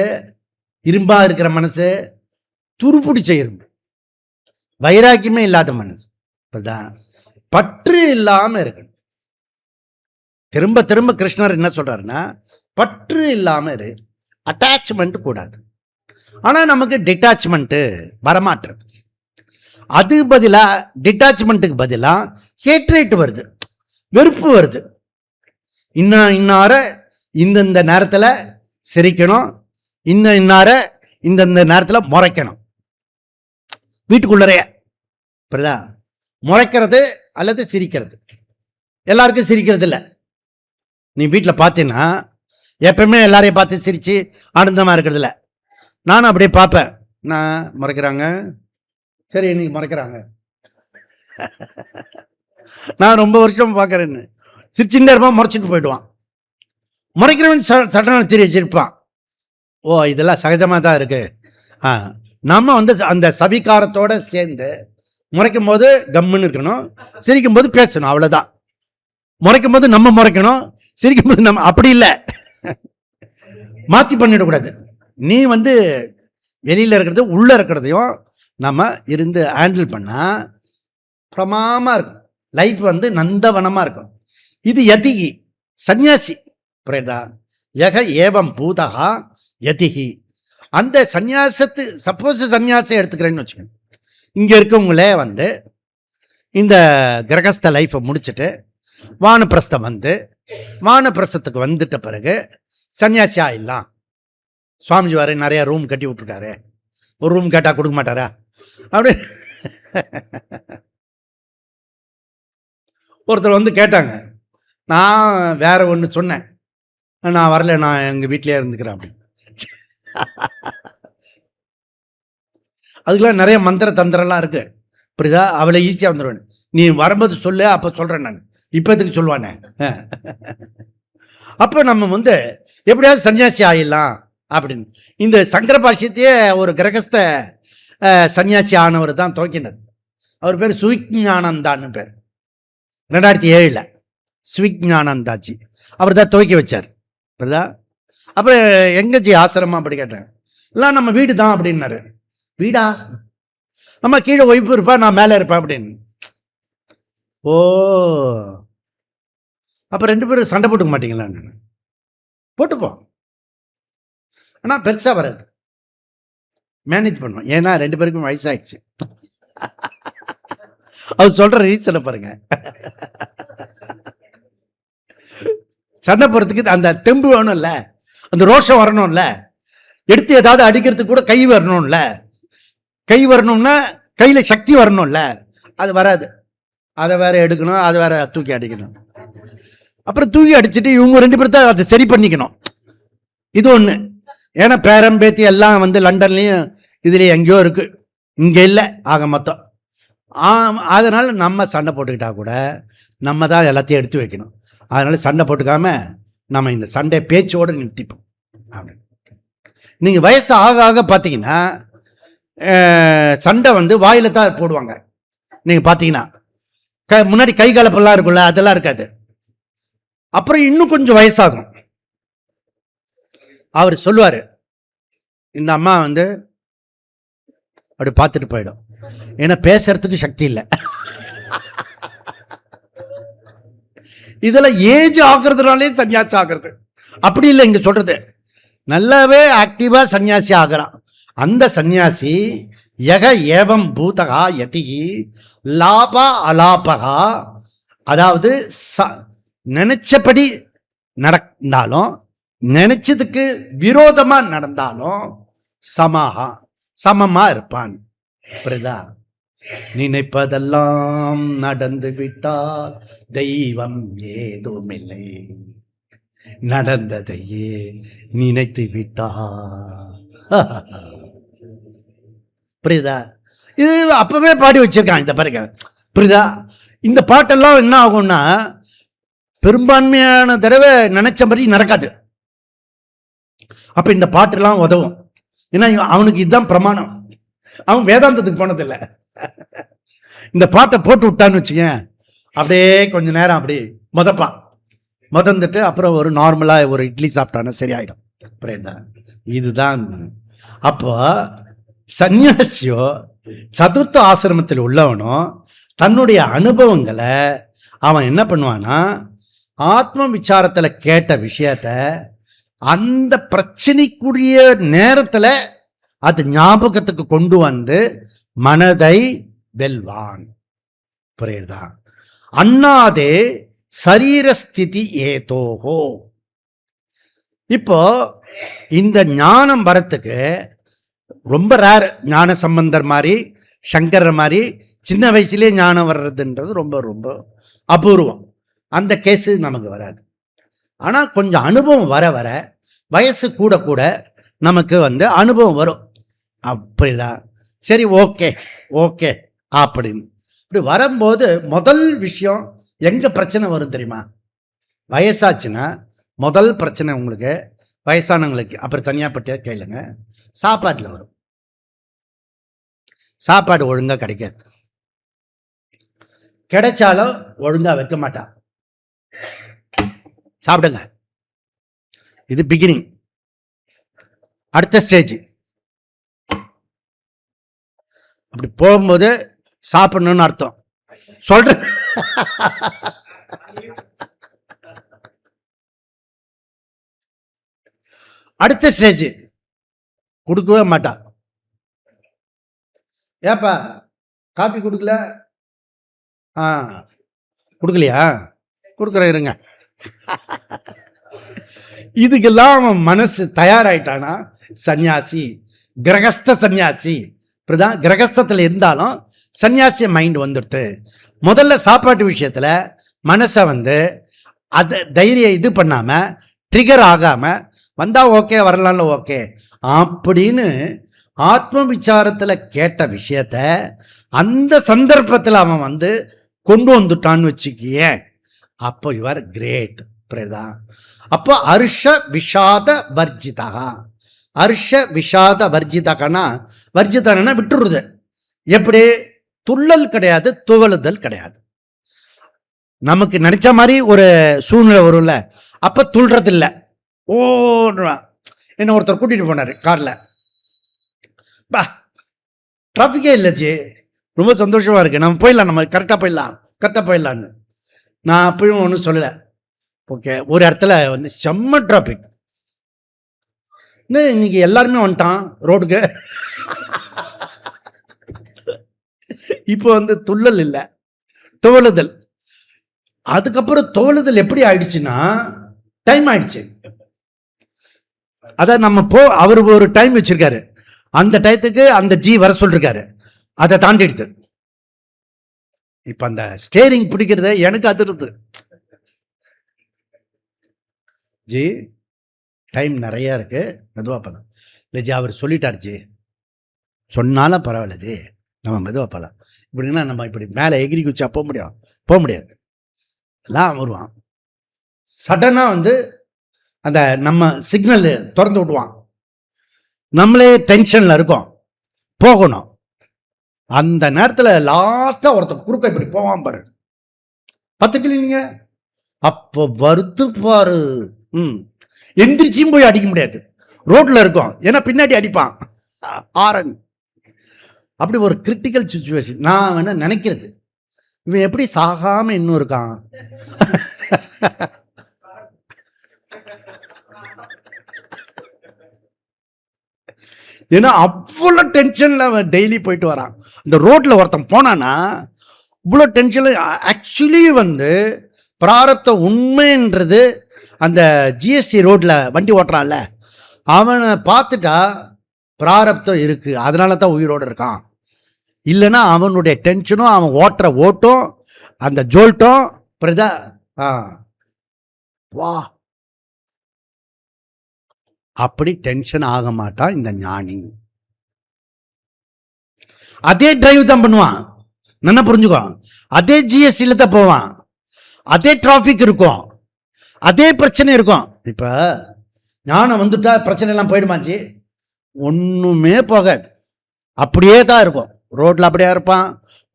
இரும்பா இருக்கிற மனசு துருப்பிடிச்ச இரும்பு, வைராக்கியமே இல்லாத மனசு. இப்பதான் பற்று இல்லாம இருக்கணும். திரும்ப திரும்ப கிருஷ்ணர் என்ன சொல்றாருன்னா, பற்று இல்லாம இரு, அட்டாச்மெண்ட் கூடாது. ஆனா நமக்கு டிட்டாச்மெண்ட்டு வரமாட்டுறது. அது பதிலா டிட்டாச்மெண்ட்டுக்கு பதிலா ஹேட்ரேட் வருது, வெறுப்பு வருது. இன்னார இந்தந்த நேரத்தில் சிரிக்கணும், இன்னார இந்தந்த நேரத்தில் முறைக்கணும். வீட்டுக்குள்ளரே புரியுதா? முறைக்கிறது அல்லது சிரிக்கிறது. எல்லாருக்கும் சிரிக்கிறது இல்லை. நீ வீட்டில் பார்த்தீங்கன்னா எப்பவுமே எல்லாரையும் பார்த்து சிரித்து ஆனந்தமாக இருக்கிறது இல்லை. நானும் அப்படியே பார்ப்பேன். நான் முறைக்கிறாங்க, சரி இன்னைக்கு முறைக்கிறாங்க. நான் ரொம்ப வருஷம் பார்க்குறேன்னு சிரிச்சுட்டே இருப்பான், முறைச்சிட்டு போயிடுவான். முறைக்கிறவன் சட்டன சிரிப்பான். ஓ இதெல்லாம் சகஜமாக தான் இருக்குது. நம்ம வந்து அந்த சவிகாரத்தோடு சேர்ந்து முறைக்கும் போது கம்முன்னு இருக்கணும், சிரிக்கும் போது பேசணும், அவ்வளோதான். முறைக்கும் போது நம்ம முறைக்கணும், சிரிக்கும் போது நம்ம அப்படி இல்லை, மாற்றி பண்ணிடக்கூடாது. நீ வந்து வெளியில் இருக்கிறது உள்ளே இருக்கிறதையும் நம்ம இருந்து ஹேண்டில் பண்ணால் பிரமாமாக இருக்கும். லைஃப் வந்து நந்தவனமாக இருக்கும். இது யதிகி, சந்நியாசி. புரியுதா? யக ஏவம் பூதகா யதிகி. அந்த சந்நியாசத்து சப்போஸ் சந்நியாசம் எடுத்துக்கிறேன்னு வச்சுக்கோங்க. இங்கே இருக்கவங்களே வந்து இந்த கிரகஸ்த லைஃப்பை முடிச்சுட்டு வானப்பிரஸ்தம் வந்து வானப்பிரஸ்தத்துக்கு வந்துட்ட பிறகு சன்னியாசி ஆயிடலாம். சுவாமிஜி வாரு நிறையா ரூம் கட்டி விட்ருக்காரு, ஒரு ரூம் கேட்டால் கொடுக்க மாட்டாரா? அப்படி ஒருத்தர் வந்து கேட்டாங்க. நான் வேற ஒன்று சொன்னேன், நான் வரல, நான் எங்கள் வீட்டிலே இருந்துக்கிறேன் அப்படின்னு. அதுக்கெல்லாம் நிறைய மந்திர தந்திரம்லாம் இருக்கு, புரியுதா? அவளை ஈஸியாக வந்துடுவேன். நீ வரும்போது சொல்லு, அப்போ சொல்கிறேன் நான், இப்போதுக்கு சொல்லுவானே. அப்போ நம்ம வந்து எப்படியாவது சன்னியாசி ஆகிடலாம் அப்படின்னு. இந்த சங்கர பாஷ்யத்தையே ஒரு கிரகஸ்த சன்னியாசி ஆனவர் தான் துவக்கினது. அவர் பேர் சுவிஜானந்தான்னு பேர். 2007 சுவிஜானந்தாஜி அவர் தான் துவக்கி வச்சார், புரியுதா? அப்புறம் எங்கஜி ஆசிரமம் அப்படி கேட்டேன். இல்லை நம்ம வீடு தான் அப்படின்னாரு. வீடா? நம்ம கீழே ஒய்ஃபு இருப்பா, நான் மேலே இருப்பேன் அப்படின்னு. ஓ, அப்போ 2 பேரும் சண்டை போட்டுக்க மாட்டீங்களான்னு. போட்டுப்போம், ஆனால் பெருசாக வராது, மேனேஜ் பண்ணுவோம். ஏன்னா 2 பேருக்கும் வயசாகிடுச்சு. அவர் சொல்கிற ரீசனை பாருங்க. சண்டை போகிறதுக்கு அந்த தெம்பு வேணும்ல, அந்த ரோஷம் வரணும்ல, எடுத்து ஏதாவது அடிக்கிறதுக்கு கூட கை வரணும்ல. கை வரணும்னா கையில் சக்தி வரணும்ல, அது வராது. அதை வேற எடுக்கணும், அதை வேற தூக்கி அடிக்கணும். அப்புறம் தூக்கி அடிச்சுட்டு இவங்க 2 பேர் தான் அதை சரி பண்ணிக்கணும். இது ஒன்று. ஏன்னா பேரம் பேத்தி எல்லாம் வந்து லண்டன்லேயும் இதுலேயும் எங்கேயோ இருக்கு, இங்கே இல்லை ஆக மொத்தம். அதனால் நம்ம சண்டை போட்டுக்கிட்டா கூட நம்ம தான் எல்லாத்தையும் எடுத்து வைக்கணும். அதனால் சண்டை போட்டுக்காம நம்ம இந்த சண்டை பேச்சோடு நிறுத்திப்போம் அப்படின்னு. நீங்கள் வயசு ஆக ஆக பார்த்தீங்கன்னா சண்டை வந்து வாயில் தான் போடுவாங்க. நீங்கள் பார்த்தீங்கன்னா முன்னாடி கை கலப்பெல்லாம் இருக்குல்ல, அதெல்லாம் இருக்காது. அப்புறம் இன்னும் கொஞ்சம் வயசாகும். அவர் சொல்லுவார், இந்த அம்மா வந்து அப்படி பார்த்துட்டு போயிடும், ஏன்னா பேசுறதுக்கு சக்தி இல்லை. இதெல்லாம் ஏஜ் ஆகுறதுனாலே சன்னியாசி ஆகிறது அப்படி இல்லை. இங்கே சொல்றது நல்லாவே ஆக்டிவாக சன்னியாசி ஆகிறான். அந்த சன்னியாசி யக ஏவம் பூதகா யதிகி லாபா அலாபகா, அதாவது நினைச்சபடி நடந்தாலும் நினைச்சதுக்கு விரோதமாக நடந்தாலும் சமமா இருப்பான். புரியுதா? நினைப்பதெல்லாம் நடந்து விட்டால் தெய்வம் ஏதுமில்லை, நடந்ததையே நினைத்து விட்டா. புரியுதா? இது அப்பவே பாடி வச்சிருக்காங்க இந்த பாருங்க. புரியுதா? இந்த பாட்டெல்லாம் என்ன ஆகும்னா பெரும்பான்மையான தடவை நினைச்ச மாதிரி நடக்காது. அப்ப இந்த பாட்டெல்லாம் உதவும். ஏன்னா அவனுக்கு இதுதான் பிரமாணம். அவன் வேதாந்தத்துக்கு போனதில்லை. இந்த பாட்டை போட்டு விட்டான்னு வச்சுக்கேன், அப்படியே கொஞ்ச நேரம் அப்படி முதந்துட்டு அப்புறம் ஒரு நார்மலாக ஒரு இட்லி சாப்பிட்டானா சரியாயிடும். புரியுதா? இதுதான். அப்போ சன்னியாசியோ சதுர்த்த ஆசிரமத்தில் உள்ளவனோ தன்னுடைய அனுபவங்களை அவன் என்ன பண்ணுவான்னா ஆத்ம விசாரத்தில் கேட்ட விஷயத்த அந்த பிரச்சனைக்குரிய நேரத்தில் அது ஞாபகத்துக்கு கொண்டு வந்து மனதை வெல்வான். புரியுதா? அண்ணாதே சரீரஸ்திதி ஏதோகோ. இப்போ இந்த ஞானம் வரத்துக்கு ரொம்ப ரேர். ஞான சம்பந்தர் மாதிரி, சங்கர் மாதிரி சின்ன வயசுலேயே ஞானம் வர்றதுன்றது ரொம்ப ரொம்ப அபூர்வம். அந்த கேஸு நமக்கு வராது. ஆனால் கொஞ்சம் அனுபவம் வர வர வயசு கூட கூட நமக்கு வந்து அனுபவம் வரும். அப்படிதான் சரி, ஓகே ஓகே அப்படின்னு இப்படி வரும்போது முதல் விஷயம் எங்கே பிரச்சனை வரும் தெரியுமா? வயசாச்சுன்னா முதல் பிரச்சனை உங்களுக்கு, வயசானவங்களுக்கு அப்புறம் தனியாக பட்டியா கேளுங்க, சாப்பாட்டில் வரும். சாப்பாடு ஒழுங்காக கிடைக்காது. கிடைச்சாலும் ஒழுங்காக வைக்க மாட்டான். சாப்பிடுங்க, இது பிகினிங். அடுத்த ஸ்டேஜ் அப்படி போகும்போது சாப்பிடணும்னு அர்த்தம் சொல்ற. அடுத்த ஸ்டேஜ் கொடுக்கவே மாட்டான். ஏப்பா காப்பி கொடுக்கல? கொடுக்கலையா? கொடுக்குறேன் இருங்க. இதுக்கெல்லாம் அவன் மனசு தயாராயிட்டானா சன்னியாசி, கிரகஸ்த சன்னியாசி. இப்படிதான் கிரகஸ்தத்தில் இருந்தாலும் சன்னியாசி மைண்ட் வந்துடுது. முதல்ல சாப்பாட்டு விஷயத்தில் மனசை வந்து அதை தைரியம் இது பண்ணாமல் ட்ரிகர் ஆகாமல் வந்தால் ஓகே, வரலாம்ல ஓகே அப்படின்னு ஆத்ம விசாரத்தில் கேட்ட விஷயத்த அந்த சந்தர்ப்பத்தில் அவன் வந்து கொண்டு வந்துட்டான்னு வச்சுக்கிய, அப்போ யுவர் கிரேட். புரியுதா? அப்போ அர்ஷ விஷாத வர்ஜிதா. அர்ஷ விஷாத வர்ஜிதகனா, வர்ஜிதனா விட்டுருது. எப்படி? துள்ளல் கிடையாது, துவளுதல் கிடையாது. நமக்கு நினைச்ச மாதிரி ஒரு சூழ்நிலை வரும்ல, அப்ப துள்றது இல்லை. என்ன ஒருத்தர் கூட்டிட்டு போனாரு கார்ல, பா டிராஃபிக்கே இல்லை ஜி, ரொம்ப சந்தோஷமா இருக்கு, நம்ம போயிடலாம், நம்ம கரெக்டாக போயிடலான்னு. நான் அப்பயும் ஒன்றும் சொல்லலை. ஓகே, ஒரு இடத்துல வந்து செம்ம டிராஃபிக். இன்னைக்கு எல்லாருமே வந்துட்டான் ரோடுக்கு. இப்போ வந்து துள்ளல் இல்லை, துவளுதல். அதுக்கப்புறம் துவளுதல் எப்படி ஆயிடுச்சுன்னா டைம் ஆயிடுச்சு. அதான் நம்ம அவர் ஒரு டைம் வச்சிருக்காரு, அந்த டயத்துக்கு அந்த ஜி வர சொல்லிருக்காரு, அதை தாண்டிடுது. இப்ப அந்த ஸ்டேரிங் பிடிக்கிறத எனக்கு அதிருது. ஜி டைம் நிறைய இருக்கு, மெதுவா போகலாம். இல்லை ஜி அவர் சொல்லிட்டார் ஜி, சொன்னாலும் பரவாயில்ல ஜி, நம்ம மெதுவா போகலாம். இப்படின்னா நம்ம இப்படி மேலே எகிரி குச்சா போக முடியாது. எல்லாம் வருவான் சடனாக வந்து அந்த நம்ம சிக்னல் திறந்து விடுவான். நம்மளே டென்ஷனில் இருக்கோம், போகணும். அந்த நேரத்தில் லாஸ்ட்டாக ஒருத்தர் குறுக்க இப்படி போவான் பாரு, பார்த்துக்கலீங்க, அப்போ வருத்து பாரு. எந்திரிச்சும் போய் அடிக்க முடியாது, ரோட்ல இருக்கும், ஏன்னா பின்னாடி அடிப்பான் ஆரன். அப்படி ஒரு கிரிட்டிக்கல் சுச்சுவேஷன். நான் வேணா நினைக்கிறது, இவன் எப்படி சாகாம இன்னும் இருக்கான். ஏன்னா அவ்வளோ டென்ஷன்ல அவன் டெய்லி போயிட்டு வரான். இந்த ரோட்ல ஒருத்தன் போனானா இவ்வளோ டென்ஷன்ல. ஆக்சுவலி வந்து பிராரப்த உண்மைன்றது அந்த ஜிஎஸ்டி ரோட்ல வண்டி ஓட்டுறான்ல, அவனை பார்த்துட்டா பிராரப்தம் இருக்கு, அதனால தான் உயிரோடு இருக்கான். இல்லைன்னா அவனுடைய டென்ஷனும் அவன் ஓட்டுற ஓட்டும் அந்த ஜோல்ட்டும் புரியுதா? வா, அப்படி டென்ஷன் ஆக மாட்டான் இந்த ஞானி. அதே டிரைவ் தான் பண்ணுவான், நல்லா புரிஞ்சுக்கோ. அதே ஜிஎஸ்டில தான் போவான், அதே டிராஃபிக் இருக்கும், அதே பிரச்சனை இருக்கும். இப்ப ஞானம் வந்துட்டா பிரச்சனை எல்லாம் போயிடுமாச்சு? ஒண்ணுமே போகாது, அப்படியே தான் இருக்கும். ரோட்ல அப்படியே இருப்பான்,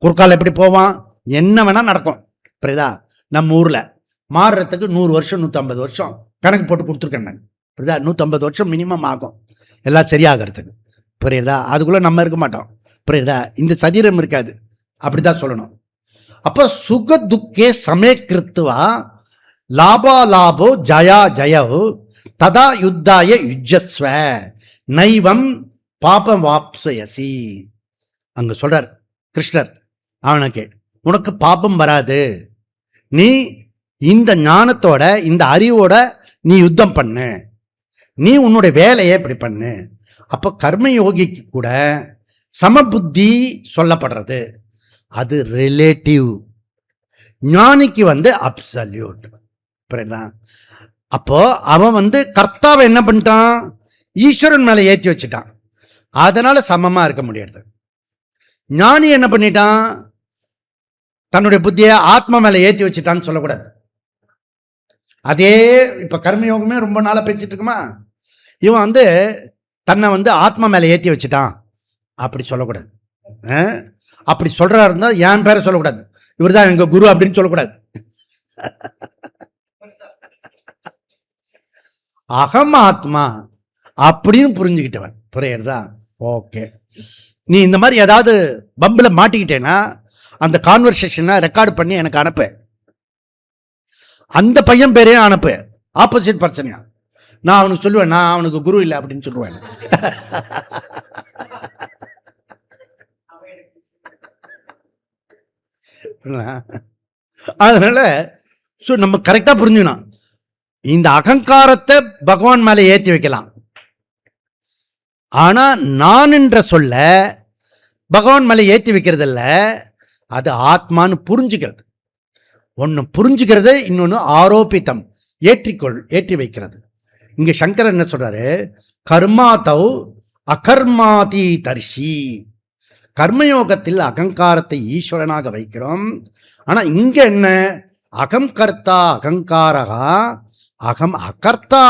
குறுக்கால எப்படி போவான், என்ன வேணா நடக்கும். புரியுதா? நம்ம ஊர்ல மாறுறதுக்கு 100 வருஷம் 150 வருஷம் கணக்கு போட்டு கொடுத்துருக்கேன் நான். புரியுதா? 150 வருஷம் மினிமம் ஆகும் எல்லாம் சரியாகிறதுக்கு. புரியுதா? அதுக்குள்ள நம்ம இருக்க மாட்டோம். புரியுதா? இந்த சரீரம் இருக்காது, அப்படிதான் சொல்லணும். அப்போ சுக துக்கே சமயக்கிருத்துவா லாபா லாபோ ஜயா ஜயோ ததா யுத்தாய யுஜஸ்வ நைவம் பாபம் வாப்சயசி. அங்க சொல்றார் கிருஷ்ணர் அவனுக்கு, உனக்கு பாபம் வராது, நீ இந்த ஞானத்தோட இந்த அறிவோட நீ யுத்தம் பண்ணு, நீ உன்னுடைய வேலையை இப்படி பண்ணு. அப்போ கர்மயோகிக்கு கூட சமபுத்தி சொல்லப்படுறது, அது ரிலேட்டிவ். ஞானிக்கு அப்சல்யூட். புரியுதா? அப்போ அவன் கர்த்தாவை என்ன பண்ணிட்டான், ஈஸ்வரன் மேல ஏற்றி வச்சுட்டான், அதனால சமமா இருக்க முடியாது. ஞானி என்ன பண்ணிட்டான், தன்னுடைய புத்தியை ஆத்மா மேல ஏற்றி வச்சுட்டான்னு சொல்லக்கூடாது. அதே இப்ப கர்மயோகமே ரொம்ப நாளா பேசிட்டு இருக்குமா, இவன் தன்னை ஆத்மா மேல ஏற்றி வச்சுட்டான் அப்படி சொல்லக்கூடாது. அப்படி சொல்றா இருந்தா என் பேரை சொல்லக்கூடாது, இவர் தான் எங்க குரு அப்படின்னு சொல்லக்கூடாது. அகம் ஆத்மா அப்படின்னு புரிஞ்சுக்கிட்டவன். புரியுறதா? ஓகே. நீ இந்த மாதிரி ஏதாவது பம்பில் மாட்டிக்கிட்டேன்னா அந்த கான்வர்சேஷனை ரெக்கார்டு பண்ணி எனக்கு அனுப்பு, அந்த பையன் பேரையும் அனுப்பு, ஆப்போசிட் பர்சனையா. நான் அவனுக்கு சொல்லுவேன், நான் அவனுக்கு குரு இல்லை அப்படின்னு சொல்லுவேன். அதனால நம்ம கரெக்டா புரிஞ்சுக்கணும், இந்த அகங்காரத்தை பகவான் மேல ஏற்றி வைக்கலாம். ஆனா நான் என்ற சொல்ல பகவான் மேல ஏற்றி வைக்கிறது இல்ல, அது ஆத்மான்னு புரிஞ்சுக்கிறது. ஒன்னு புரிஞ்சுக்கிறது, இன்னொன்னு ஆரோபித்தம் ஏற்றி வைக்கிறது. இங்க சங்கரன் என்ன சொல்றாரு, கர்மாதௌ அகர்மாதி தர்ஷி. கர்மயோகத்தில் அகங்காரத்தை ஈஸ்வரனாக வைக்கிறோம். ஆனா இங்க என்ன, அகம் கர்த்தா அகங்காரகா அகம் அகர்த்தா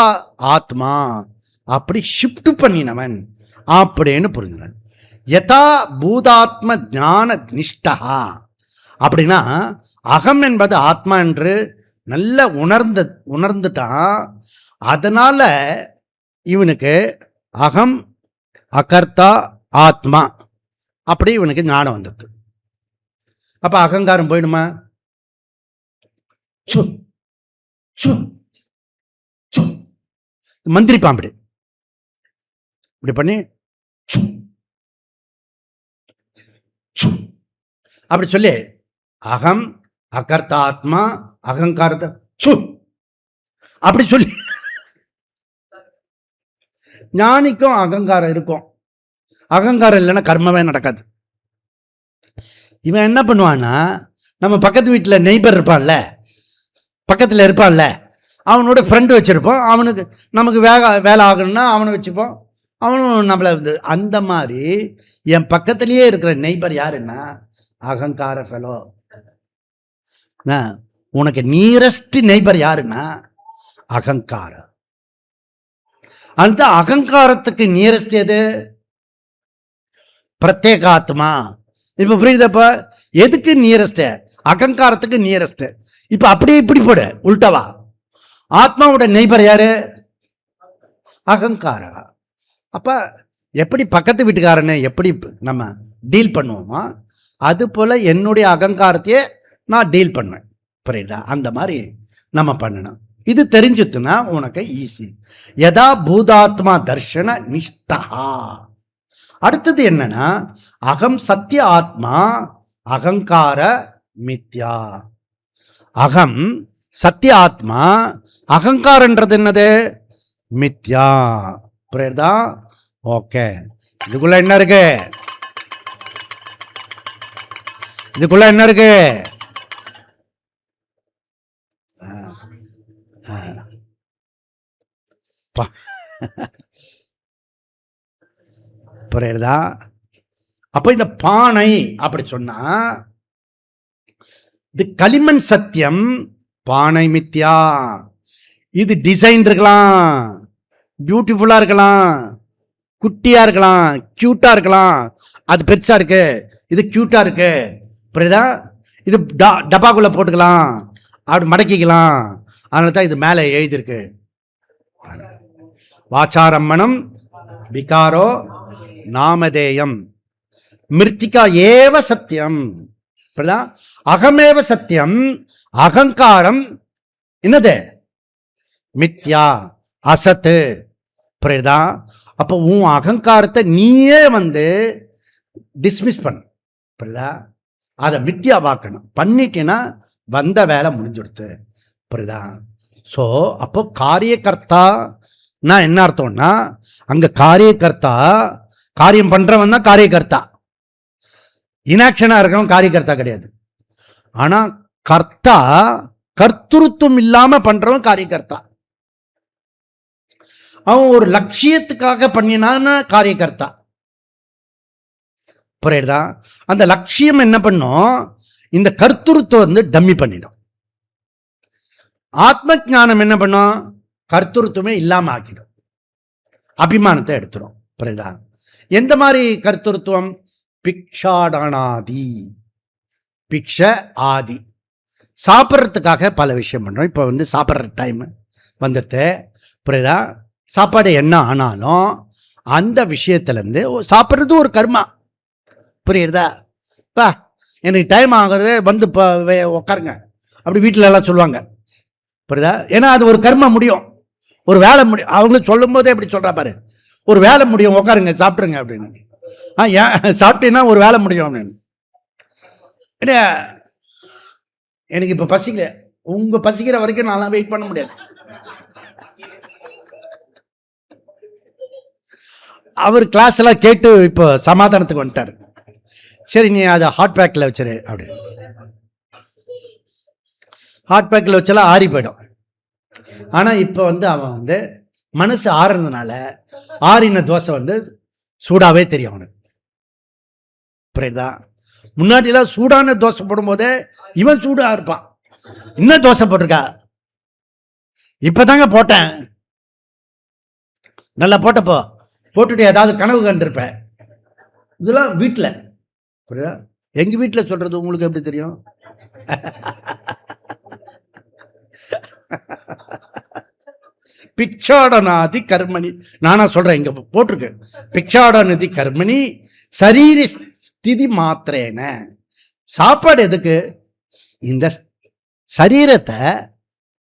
ஆத்மா, அப்படி ஷிஃப்ட் பண்ணினவன் அப்படின்னு புரிஞ்சுனன். யதா பூதாத்ம ஞான நிஷ்டா, அப்படின்னா அகம் என்பது ஆத்மா என்று நல்ல உணர்ந்துட்டான். அதனால இவனுக்கு அகம் அகர்த்தா ஆத்மா அப்படி இவனுக்கு ஞானம் வந்தது. அப்ப அகங்காரம் போயிடுமா? மந்திரி பாம்பு இப்படி பண்ணி அப்படி சொல்லி அகம் அகர்த்தா ஆத்மா அகங்காரத்தை அப்படி சொல்லி, ஞானிக்கும் அகங்காரம் இருக்கும், அகங்காரம் இல்லைன்னா கர்மமே நடக்காது. இவன் என்ன பண்ணுவான்னா, நம்ம பக்கத்து வீட்டில் நெய்பர் இருப்பான்ல, பக்கத்தில் இருப்பான்ல, அவனோட ஃப்ரெண்டு வச்சுருப்போம், அவனுக்கு நமக்கு வேலை ஆகணும்னா அவனை வச்சுப்போம், அவனும் நம்மளை அந்த மாதிரி என் பக்கத்துலேயே இருக்கிற நெய்பர் யாருன்னா அகங்கார ஃபெலோ. உனக்கு நியரஸ்ட் நெய்பர் யாருன்னா அகங்காரம். அந்த அகங்காரத்துக்கு நியரஸ்ட் எது? பிரத்யேகாத்மா. இப்ப புரியுதப்ப, எதுக்கு நியரஸ்ட்? அகங்காரத்துக்கு நியரஸ்ட். இப்ப அப்படியே இப்படி போடு, உல்டவா. ஆத்மாவோட நெய்பர் யாரு? அகங்காரா. அப்ப எப்படி பக்கத்து வீட்டுக்காரனை எப்படி நம்ம டீல் பண்ணுவோமா, அது போல என்னுடைய அகங்காரத்தையே நான் டீல் பண்ணுவேன். புரியுதா? அந்த மாதிரி நம்ம பண்ணணும். இது தெரிஞ்சுட்டுனா உனக்கு ஈஸி. யதா பூதாத்மா தர்ஷன நிஷ்டா. அடுத்தது என்னன்னா, அகம் சத்திய ஆத்மா அகங்கார மித்யா. அகம் சத்திய ஆத்மா, அகங்காரன்றது என்னது? மித்யா. புரியுதா? ஓகே. இதுக்குள்ள என்ன இருக்கு? இதுக்குள்ள என்ன இருக்கு? புரியுதா? அப்ப இந்த பானை அப்படி சொன்னா இது களிமண் சத்தியம், பானை மித்யா. இது டிசைன் இருக்கலாம், பியூட்டிஃபுல்லா இருக்கலாம், குட்டியா இருக்கலாம், கியூட்டா இருக்கலாம். அது பெருசா இருக்கு, இது கியூட்டா இருக்கு. புரியுதா? இது டப்பாக்குள்ள போட்டுக்கலாம், அப்படி மடக்கிக்கலாம். அதனால தான் இது மேலே எழுதியிருக்கு, வாச்சாரம்மணம் விகாரோ நாமதேயம் மிருத்திகா ஏவ சத்தியம். அகமேவ சத்தியம். அகங்காரம் என்னது? மித்யா, அசத்து. புரியுதா? அப்போ உன் அகங்காரத்தை நீயே டிஸ்மிஸ் பண்ண. புரியுதா? அதை மித்யா வாக்கணும். பண்ணிட்டேன்னா வந்த வேலை முடிஞ்சுடுத்து. புரியுதா? ஸோ அப்போ காரியகர்த்தா நான் என்ன அர்த்தம்னா, அங்க காரியகர்த்தா காரியம் பண்றவன் தான் காரியகர்த்தா. இனாக்ஷனா இருக்கவன் காரியகர்த்தா கிடையாது. ஆனா கர்த்தா கர்த்தருத்துவம் இல்லாம பண்றவன் காரியகர்த்தா. அவன் ஒரு லட்சியத்துக்காக பண்ணினான்னு காரியகர்த்தா. புரியுதா? அந்த லட்சியம் என்ன பண்ணும்? இந்த கர்த்தருத்துவம் டம்மி பண்ணிடும். ஆத்ம ஞானம் என்ன பண்ணும்? கர்த்தருத்துவமே இல்லாம ஆக்கிடும், அபிமானத்தை எடுத்துரும். புரியுதா? எந்த மாதிரி கர்த்தருத்துவம்? பிக்ஷாடனாதி, பிக்ஷ ஆதி. சாப்பிட்றதுக்காக பல விஷயம் பண்ணுறோம். இப்போ சாப்பிட்ற டைம் வந்துடுது. புரியுதா? சாப்பாடு என்ன ஆனாலும் அந்த விஷயத்துலேருந்து சாப்பிட்றது ஒரு கர்மா. புரியுறதா? பா எனக்கு டைம் ஆகுறது இப்போ உக்காருங்க அப்படி வீட்டில எல்லாம் சொல்லுவாங்க. புரியுதா? ஏன்னா அது ஒரு கர்மா முடியும், ஒரு வேலை முடியும். அவங்களும் சொல்லும் போதே எப்படி சொல்கிறா பாரு, ஒரு வேலை முடியும், உட்காருங்க சாப்பிட்ருங்க அப்படின்னு. ஏன் சாப்பிட்டீங்கன்னா ஒரு வேலை முடியும் அப்படின்னு. எனக்கு இப்போ பசிக்கல, உங்க பசிக்கிற வரைக்கும் நான் வெயிட் பண்ண முடியாது. அவர் கிளாஸ் எல்லாம் கேட்டு இப்போ சமாதானத்துக்கு வந்துட்டார். சரி நீ அதை ஹாட் பேக்கில் வச்சிரு அப்படின்னு. ஹாட் பேக்கில் வச்சாலும் ஆறி போயிடும். ஆனால் இப்போ அவன் மனசு ஆறுறதுனால ஆறின தோசை சூடாகவே தெரியும் அவனுக்கு. புரியுதா? முன்னாடிலாம் சூடான தோசை போடும்போதே இவன் சூடா இருப்பான். இன்னும் தோசை போட்டிருக்கா, இப்பதாங்க போட்டேன், நல்லா போட்டப்போ போட்டுட்டு ஏதாவது கனவு கண்டிருப்பேன். இதெல்லாம் வீட்டில். புரியுதா? எங்க வீட்டில் சொல்றது உங்களுக்கு எப்படி தெரியும்? பிக்ஷாடனாதி கர்மணி. நானா சொல்றேன், இங்க போட்டிருக்கேன். பிக்ஷாடனதி கர்மணி சரீர ஸ்திதி மாத்திரேன. சாப்பாடு எதுக்கு? இந்த சரீரத்தை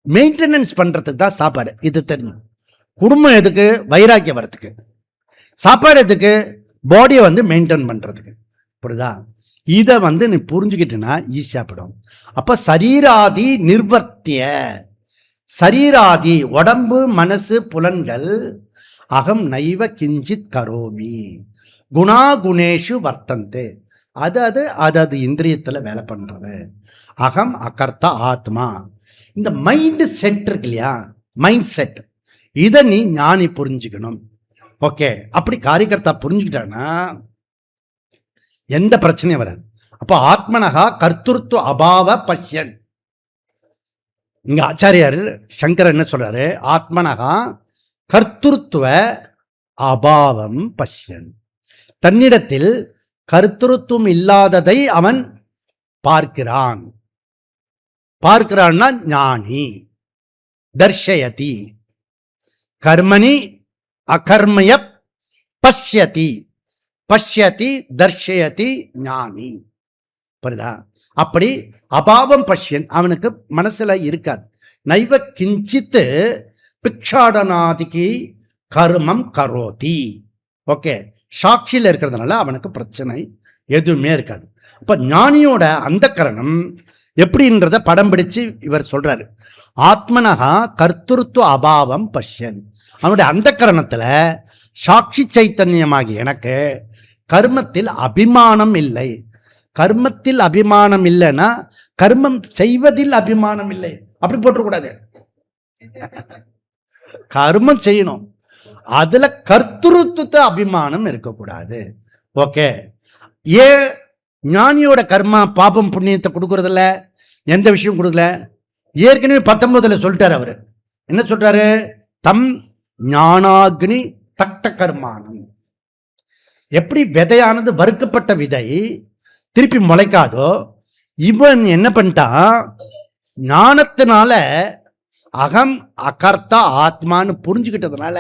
மெயின்டெனன்ஸ் பண்றதுக்கு தான் சாப்பாடு. இது தெரிஞ்சு. குடும்பம் எதுக்கு? வைராக்கியம் வரத்துக்கு. சாப்பாடு எதுக்கு? பாடியை மெயின்டைன் பண்றதுக்கு. புரியுதா? இதை நீ புரிஞ்சுக்கிட்டேன்னா ஈஸியா படும். அப்ப சரீராதி நிர்வர்த்திய, சரீராதி உடம்பு மனசு புலன்கள், அகம் நைவ கிஞ்சித் கரோமி குணா குணேஷு வர்த்தந்தே. அது இந்திரியத்தில் வேலை பண்றது. அகம் அகர்த்தா ஆத்மா. இந்த மைண்ட் செட் இருக்கு இல்லையா, மைண்ட் செட், இதை நீ ஞானி புரிஞ்சுக்கணும். ஓகே, அப்படி காரியகர்த்தா புரிஞ்சுக்கிட்டான்னா எந்த பிரச்சனையும் வராது. அப்போ ஆத்மனகா கர்த்தருத்துவ அபாவ பஷ்யன். இங்க ஆச்சாரியார் சங்கர் என்ன சொல்றாரு? ஆத்மனகா கர்த்தருத்துவ அபாவம் பஷ்யன். தன்னிடத்தில் கர்த்தருத்துவம் இல்லாததை அவன் பார்க்கிறான். பார்க்கிறான்னா ஞானி. தர்ஷயதி கர்மணி அகர்மய பஷ்யதி. பஷ்யதி தர்ஷயதி ஞானி. புரியுதா? அப்படி அபாவம் பஷ்யன் அவனுக்கு மனசுல இருக்காது. நைவ கிஞ்சித்து பிக்ஷாடனாதிக்கு கர்மம் கரோதி. ஓகே, சாட்சியில் இருக்கிறதுனால அவனுக்கு பிரச்சனை எதுவுமே இருக்காது. அப்ப ஞானியோட அந்த கரணம் எப்படின்றத படம் பிடிச்சு இவர் சொல்றாரு. ஆத்மனகா கர்த்தருத்துவ அபாவம் பஷ்யன். அவனுடைய அந்த கரணத்துல சாட்சி சைத்தன்யமாகி எனக்கு கர்மத்தில் அபிமானம் இல்லை. கர்மத்தில் அபிமானம் இல்லைன்னா கர்மம் செய்வதில் அபிமானம் இல்லை, அப்படி போட்டுக்கூடாது. கர்மம் செய்யணும், அதுல கர்த்தருத்துவ அபிமானம் இருக்கக்கூடாது. ஓகே, ஏன் ஞானியோட கர்மா பாபம் புண்ணியத்தை கொடுக்கறதில்ல, எந்த விஷயம் கொடுக்கல? ஏற்கனவே 19 சொல்லிட்டாரு அவரு. என்ன சொல்றாரு? தம் ஞானாக்னி தட்ட கர்மானம். எப்படி விதையானது வறுக்கப்பட்ட விதை திருப்பி முளைக்காதோ, இவன் என்ன பண்ணிட்டான், ஞானத்தினால அகம் அகர்த்தா ஆத்மான்னு புரிஞ்சுக்கிட்டதுனால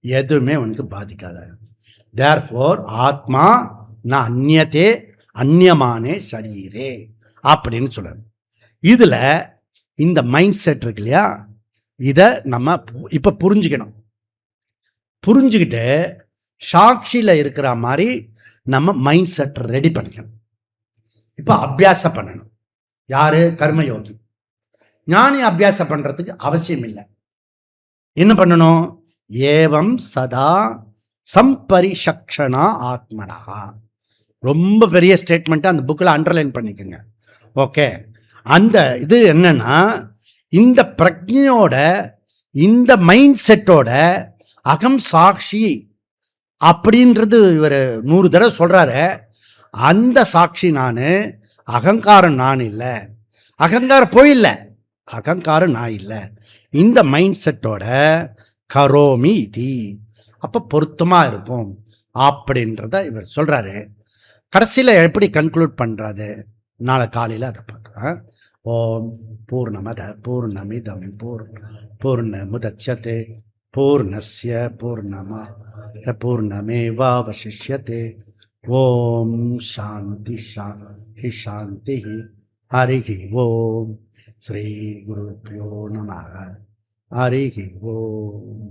எதுவுமே அவனுக்கு பாதிக்காத. தேர்ஃபோர் ஆத்மா ந அந்நியத்தே அந்நியமானே சரீரே அப்படின்னு சொல்றாரு. இதுல இந்த மைண்ட் செட் இருக்கு இல்லையா, இதை நம்ம இப்ப புரிஞ்சுக்கணும். புரிஞ்சுக்கிட்டு சாட்சியில இருக்கிற மாதிரி நம்ம மைண்ட் செட் ரெடி பண்ணிக்கணும். இப்ப அபியாசம் பண்ணணும். யாரு? கர்மயோகி. ஞானி அபியாசம் பண்றதுக்கு அவசியம் இல்லை. என்ன பண்ணணும்? ஏவம் சதா சம்பரிசக்ஷணா ஆத்மனா. ரொம்ப பெரிய ஸ்டேட்மெண்ட், அந்த புக்கில் அண்டர்லைன் பண்ணிக்கோங்க. ஓகே, அந்த இது என்னன்னா, இந்த பிரஜையோட இந்த மைண்ட் செட்டோட அகம் சாட்சி அப்படின்றது இவர் 100 தடவை சொல்றாரு. அந்த சாட்சி நான், அகங்காரம் நான் இல்லை, அகங்காரம் போயில்லை, அகங்காரம் நான் இல்லை. இந்த மைண்ட் செட்டோட கரோமி தி அப்போ பொருத்தமாக இருக்கும் அப்படின்றத இவர் சொல்கிறாரு. கடைசியில் எப்படி கன்க்ளூட் பண்ணுறாரு, நாளை காலையில் அதை பார்க்கலாம். ஓம் பூர்ணமத பூர்ணமிதம் பூர்ணமுதச்யதே பூர்ணஸ்ய பூர்ணமேவாவசிஷ்யதே. ஓம் சாந்தி சாந்தி சாந்தி. ஹரிஹி ஓம். ஸ்ரீ குருப்யோ நமः. ஹரிஹி ஓம்.